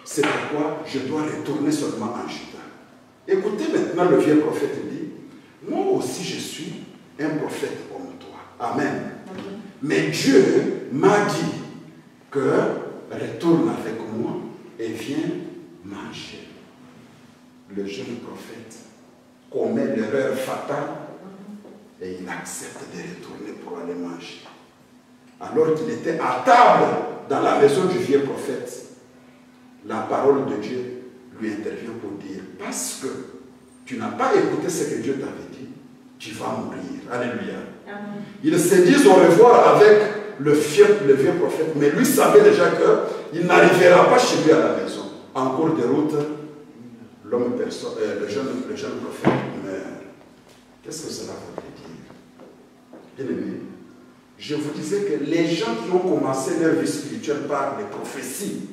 S1: C'est pourquoi je dois retourner seulement en Juda. Écoutez maintenant, le vieux prophète dit, moi aussi je suis un prophète comme toi. Amen. Mais Dieu m'a dit que retourne avec moi et viens manger. Le jeune prophète commet l'erreur fatale et il accepte de retourner pour aller manger. Alors qu'il était à table dans la maison du vieux prophète, la parole de Dieu lui intervient pour dire, parce que tu n'as pas écouté ce que Dieu t'avait dit, tu vas mourir. Alléluia. Amen. Ils se disent au revoir avec le vieux prophète, mais lui savait déjà qu'il n'arrivera pas chez lui à la maison. En cours de route, le jeune prophète meurt. Qu'est-ce que cela veut dire? Bien aimé, je vous disais que les gens qui ont commencé leur vie spirituelle par les prophéties,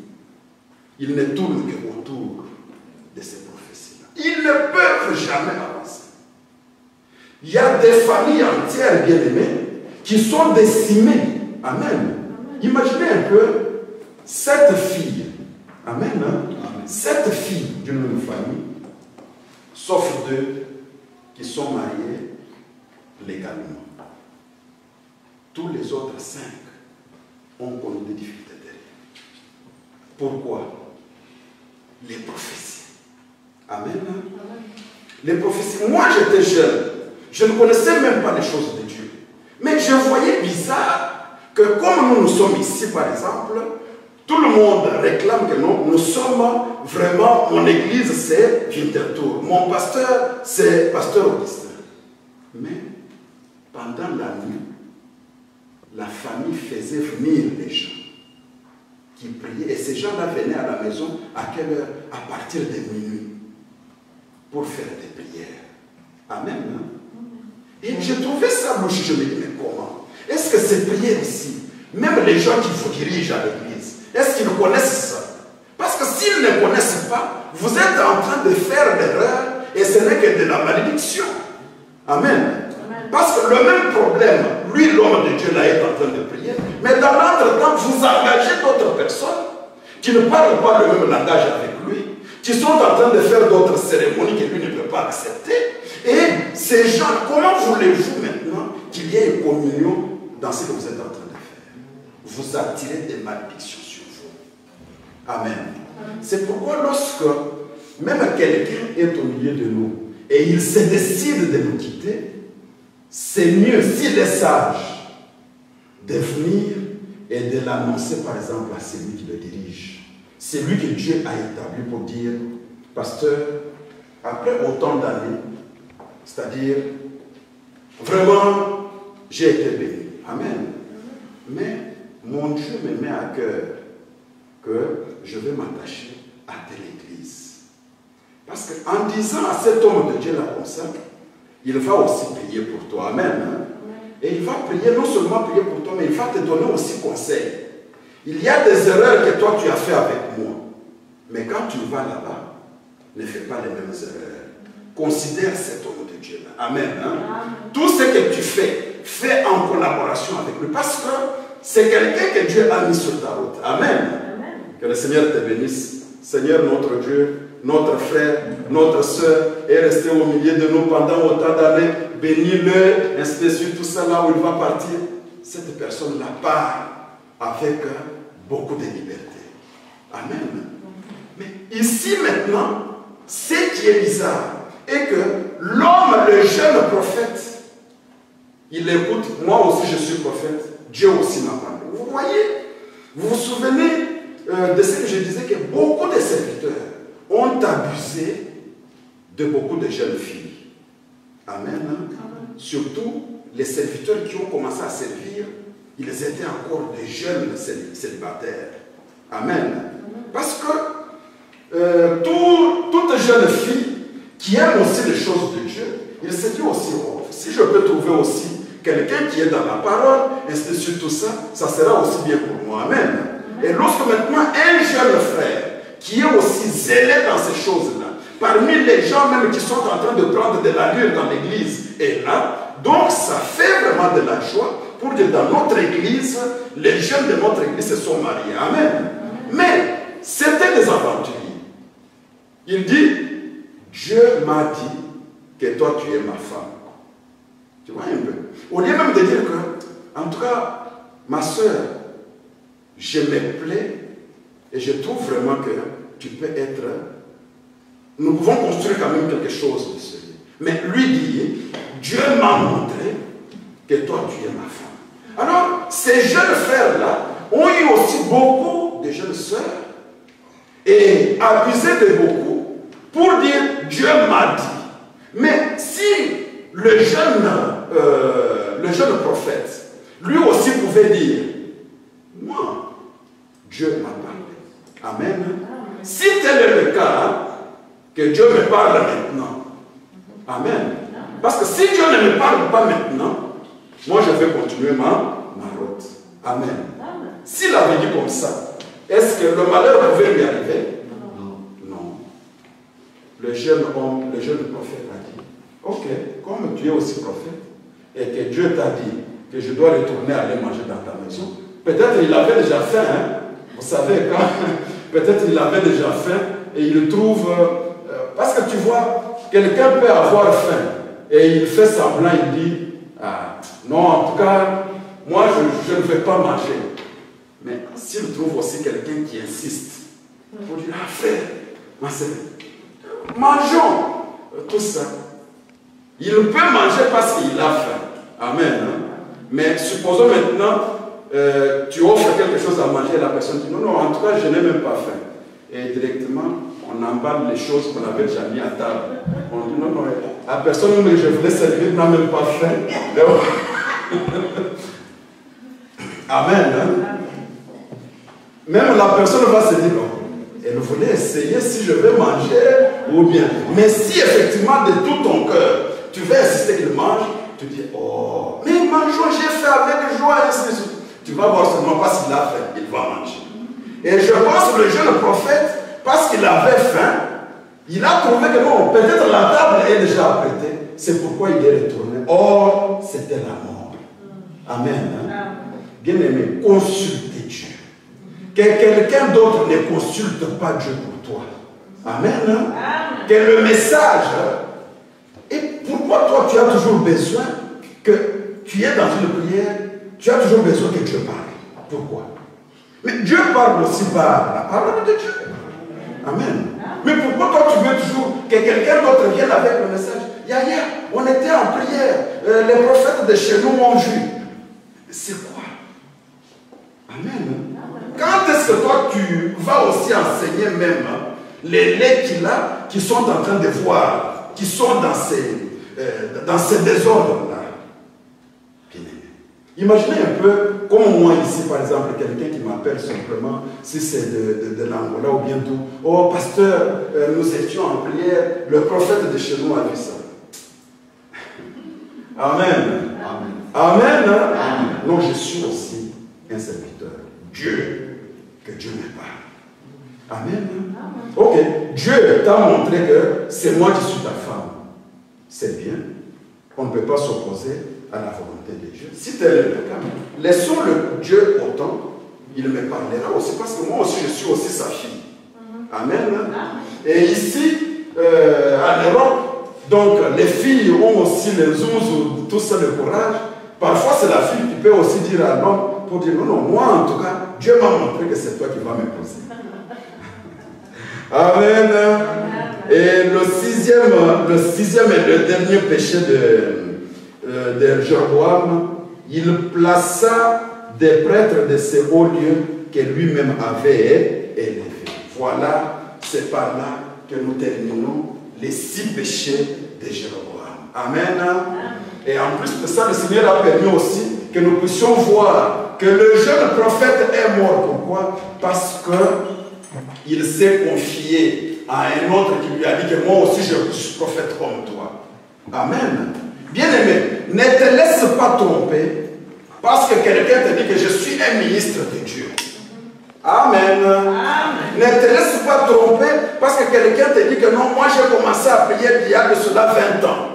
S1: ils ne tournent qu'autour de ces prophéties-là. Ils ne peuvent jamais avancer. Il y a des familles entières, bien aimées, qui sont décimées. Amen. Imaginez un peu cette fille. Amen. Amen. Cette fille d'une même famille, sauf deux qui sont mariés légalement. Tous les autres 5 ont connu des difficultés terribles. Pourquoi? Les prophéties. Amen. Amen. Les prophéties. Moi, j'étais jeune. Je ne connaissais même pas les choses de Dieu. Mais je voyais bizarre que comme nous sommes ici, par exemple, tout le monde réclame que nous sommes vraiment, mon église, c'est Winterthur. Mon pasteur, c'est Pasteur Augustin. Mais pendant la nuit, la famille faisait venir les gens qui priaient. Et ces gens-là venaient à la maison à quelle heure? À partir de minuit. Pour faire des prières. Amen. Hein? Et j'ai trouvé ça louche. Je me dis, mais comment? Est-ce que ces prières ici, même les gens qui vous dirigent à l'église, est-ce qu'ils connaissent ça? Parce que s'ils ne connaissent pas, vous êtes en train de faire l'erreur et ce n'est que de la malédiction. Amen. Parce que le même problème, lui, l'homme de Dieu, là, est en train de prier. Mais dans l'entretemps, vous engagez d'autres personnes qui ne parlent pas le même langage avec lui, qui sont en train de faire d'autres cérémonies que lui ne peut pas accepter. Et ces gens, comment voulez-vous maintenant qu'il y ait une communion dans ce que vous êtes en train de faire? Vous attirez des malédictions sur vous. Amen. C'est pourquoi lorsque même quelqu'un est au milieu de nous et il se décide de nous quitter, c'est mieux, s'il est sage, de venir et de l'annoncer par exemple à celui qui le dirige. C'est lui que Dieu a établi pour dire, pasteur, après autant d'années, c'est-à-dire, vraiment, j'ai été béni. Amen. Mais mon Dieu me met à cœur que je vais m'attacher à telle église. Parce qu'en disant à cet homme de Dieu là comme ça, il va aussi prier pour toi. Amen. Hein? Et il va prier, non seulement prier pour toi, mais il va te donner aussi conseil. Il y a des erreurs que toi tu as fait avec moi. Mais quand tu vas là-bas, ne fais pas les mêmes erreurs. Considère cet homme de Dieu là. Amen. Hein? Tout ce que tu fais, fais en collaboration avec lui. Parce que c'est quelqu'un que Dieu a mis sur ta route. Amen. Amen. Que le Seigneur te bénisse. Seigneur notre Dieu, notre frère, notre soeur est resté au milieu de nous pendant autant d'années. Bénis-le, ainsi de suite, tout ça là où il va partir. Cette personne-là part avec beaucoup de liberté. Amen. Mais ici maintenant, ce qui est bizarre est que l'homme, le jeune prophète, il écoute, moi aussi je suis prophète, Dieu aussi m'a parlé. Vous voyez, vous vous souvenez de ce que je disais, que beaucoup de serviteurs ont abusé de beaucoup de jeunes filles. Amen. Hein? Surtout les serviteurs qui ont commencé à servir, ils étaient encore des jeunes célibataires. Amen. Parce que toute jeune fille qui aime aussi les choses de Dieu, il se dit aussi, oh, si je peux trouver aussi quelqu'un qui est dans la parole, et c'est sur tout ça, ça sera aussi bien pour moi. Amen. Et lorsque maintenant un jeune frère qui est aussi zélé dans ces choses-là, parmi les gens même qui sont en train de prendre de l'allure dans l'église est là, donc ça fait vraiment de la joie pour dire dans notre église, les jeunes de notre église se sont mariés. Amen. Mais c'était des aventuriers. Il dit, Dieu m'a dit que toi tu es ma femme. Tu vois un peu. Au lieu même de dire que, en tout cas, ma soeur, je me plais et je trouve vraiment que tu peux être... Nous pouvons construire quand même quelque chose de cela. Mais lui dit, Dieu m'a montré que toi tu es ma femme. Alors, ces jeunes frères-là ont eu aussi beaucoup de jeunes sœurs et abusé de beaucoup pour dire Dieu m'a dit. Mais si le jeune prophète, lui aussi pouvait dire, moi, Dieu m'a parlé. Amen. Si tel est le cas, que Dieu me parle maintenant. Amen. Parce que si Dieu ne me parle pas maintenant, moi je vais continuer ma route. Amen. S'il avait dit comme ça, est-ce que le malheur pouvait lui arriver? Non. Le jeune homme, le jeune prophète a dit, ok, comme tu es aussi prophète, et que Dieu t'a dit que je dois retourner aller manger dans ta maison, peut-être il avait déjà faim, hein? Vous savez, quand peut-être il avait déjà faim, et il trouve... parce que tu vois, quelqu'un peut avoir faim, et il fait semblant, il dit, ah, non, en tout cas, moi je ne vais pas manger. Mais s'il trouve aussi quelqu'un qui insiste, pour dire, ah frère, ma sœur, mangeons tout ça. Il peut manger parce qu'il a faim. Amen. Mais supposons maintenant, tu offres quelque chose à manger et la personne dit, non, non, en tout cas, je n'ai même pas faim. Et directement, on emballe les choses qu'on avait déjà mis à table. On dit, non, non, la personne que je voulais servir n'a même pas faim. Amen. Même la personne va se dire, oh, elle voulait essayer si je vais manger ou bien. Mais si effectivement de tout ton cœur, tu veux insister qu'il mange, tu dis, oh, mais mangeons, j'ai fait avec joie, et ainsi de suite. Tu vas voir seulement parce qu'il a faim, il va manger. Et je pense que le jeune prophète, parce qu'il avait faim, il a trouvé que non, peut-être la table est déjà apprêtée. C'est pourquoi il est retourné. Or, c'était la mort. Amen. Hein? Bien-aimé, consultez Dieu. Que quelqu'un d'autre ne consulte pas Dieu pour toi. Amen. Hein? Que le message... Et pourquoi toi, tu as toujours besoin que tu es dans une prière, tu as toujours besoin que Dieu parle. Pourquoi? Mais Dieu parle aussi par la parole de Dieu. Amen. Mais pourquoi toi, tu veux toujours que quelqu'un d'autre vienne avec le message? Hier, on était en prière, les prophètes de chez nous ont vu. C'est quoi? Amen. Quand est-ce que toi, tu vas aussi enseigner même les laits qu'il a, qui sont en train de voir, qui sont dans ces désordres-là? Imaginez un peu, comme moi ici, par exemple, quelqu'un qui m'appelle simplement, si c'est de l'Angola ou bien tout, oh pasteur, nous étions en prière, le prophète de chez nous a vu ça. Amen. Amen. Amen. Amen. Non, je suis aussi un serviteur. Dieu, que Dieu me parle. Amen. Amen. Ok, Dieu t'a montré que c'est moi qui suis ta femme. C'est bien. On ne peut pas s'opposer à la volonté de Dieu. Si tel est le cas, laissons le Dieu autant, il me parlera aussi, parce que moi aussi je suis aussi sa fille. Amen. Et ici, à l'Europe, donc les filles ont aussi les zouzous, tout ça, le courage. Parfois c'est la fille qui peut aussi dire à l'homme, pour dire non, non, moi en tout cas, Dieu m'a montré que c'est toi qui vas m'épouser. Amen. Et le sixième et le dernier péché de Jéroboam, il plaça des prêtres de ces hauts lieux que lui-même avait élevés. Voilà, c'est par là que nous terminons les 6 péchés de Jéroboam. Amen. Et en plus de ça, le Seigneur a permis aussi que nous puissions voir que le jeune prophète est mort. Pourquoi? Parce qu'il s'est confié à un autre qui lui a dit que moi aussi je suis prophète comme toi. Amen. Bien-aimé, ne te laisse pas tromper parce que quelqu'un te dit que je suis un ministre de Dieu. Amen. Amen. Ne te laisse pas tromper parce que quelqu'un te dit que non, moi j'ai commencé à prier il y a de cela 20 ans.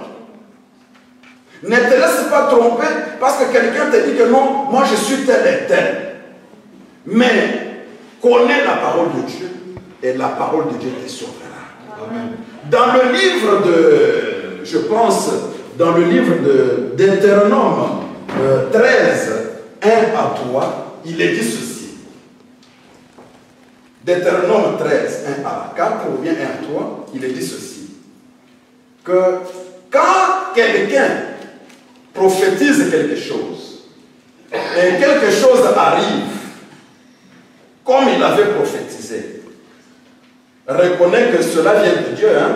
S1: Ne te laisse pas tromper parce que quelqu'un te dit que non, moi je suis tel et tel. Mais connais la parole de Dieu et la parole de Dieu te sauvera. Amen. Dans le livre de, je pense, dans le livre de Deutéronome 13, 1 à 3, il est dit ceci. Deutéronome 13, 1 à 4 ou bien 1 à 3, il est dit ceci. Que quand quelqu'un prophétise quelque chose et quelque chose arrive comme il avait prophétisé, reconnais que cela vient de Dieu. Hein?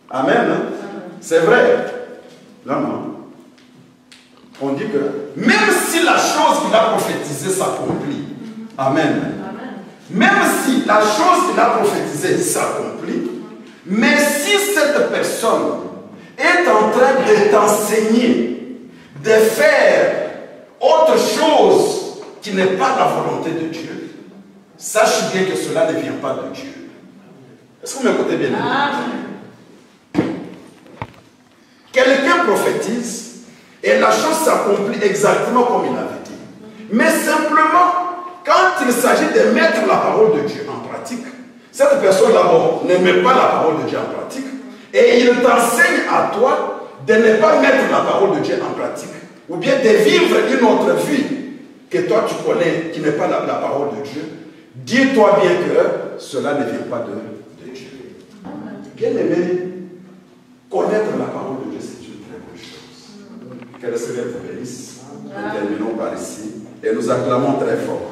S1: Amen. Hein? C'est vrai. Non, non. On dit que même si la chose qu'il a prophétisée s'accomplit, Amen. Même si la chose qu'il a prophétisée s'accomplit, mais si cette personne est en train de t'enseigner, de faire autre chose qui n'est pas la volonté de Dieu, sache bien que cela ne vient pas de Dieu. Est-ce que vous m'écoutez bien? Quelqu'un prophétise et la chose s'accomplit exactement comme il avait dit. Mais simplement, quand il s'agit de mettre la parole de Dieu en pratique, cette personne d'abord ne met pas la parole de Dieu en pratique et il t'enseigne à toi de ne pas mettre la parole de Dieu en pratique ou bien de vivre une autre vie que toi tu connais qui n'est pas la parole de Dieu. Dis-toi bien que cela ne vient pas de Dieu. Bien aimé, connaître la parole de Dieu c'est une très bonne chose. Que le Seigneur vous bénisse. Nous terminons par ici et nous acclamons très fort.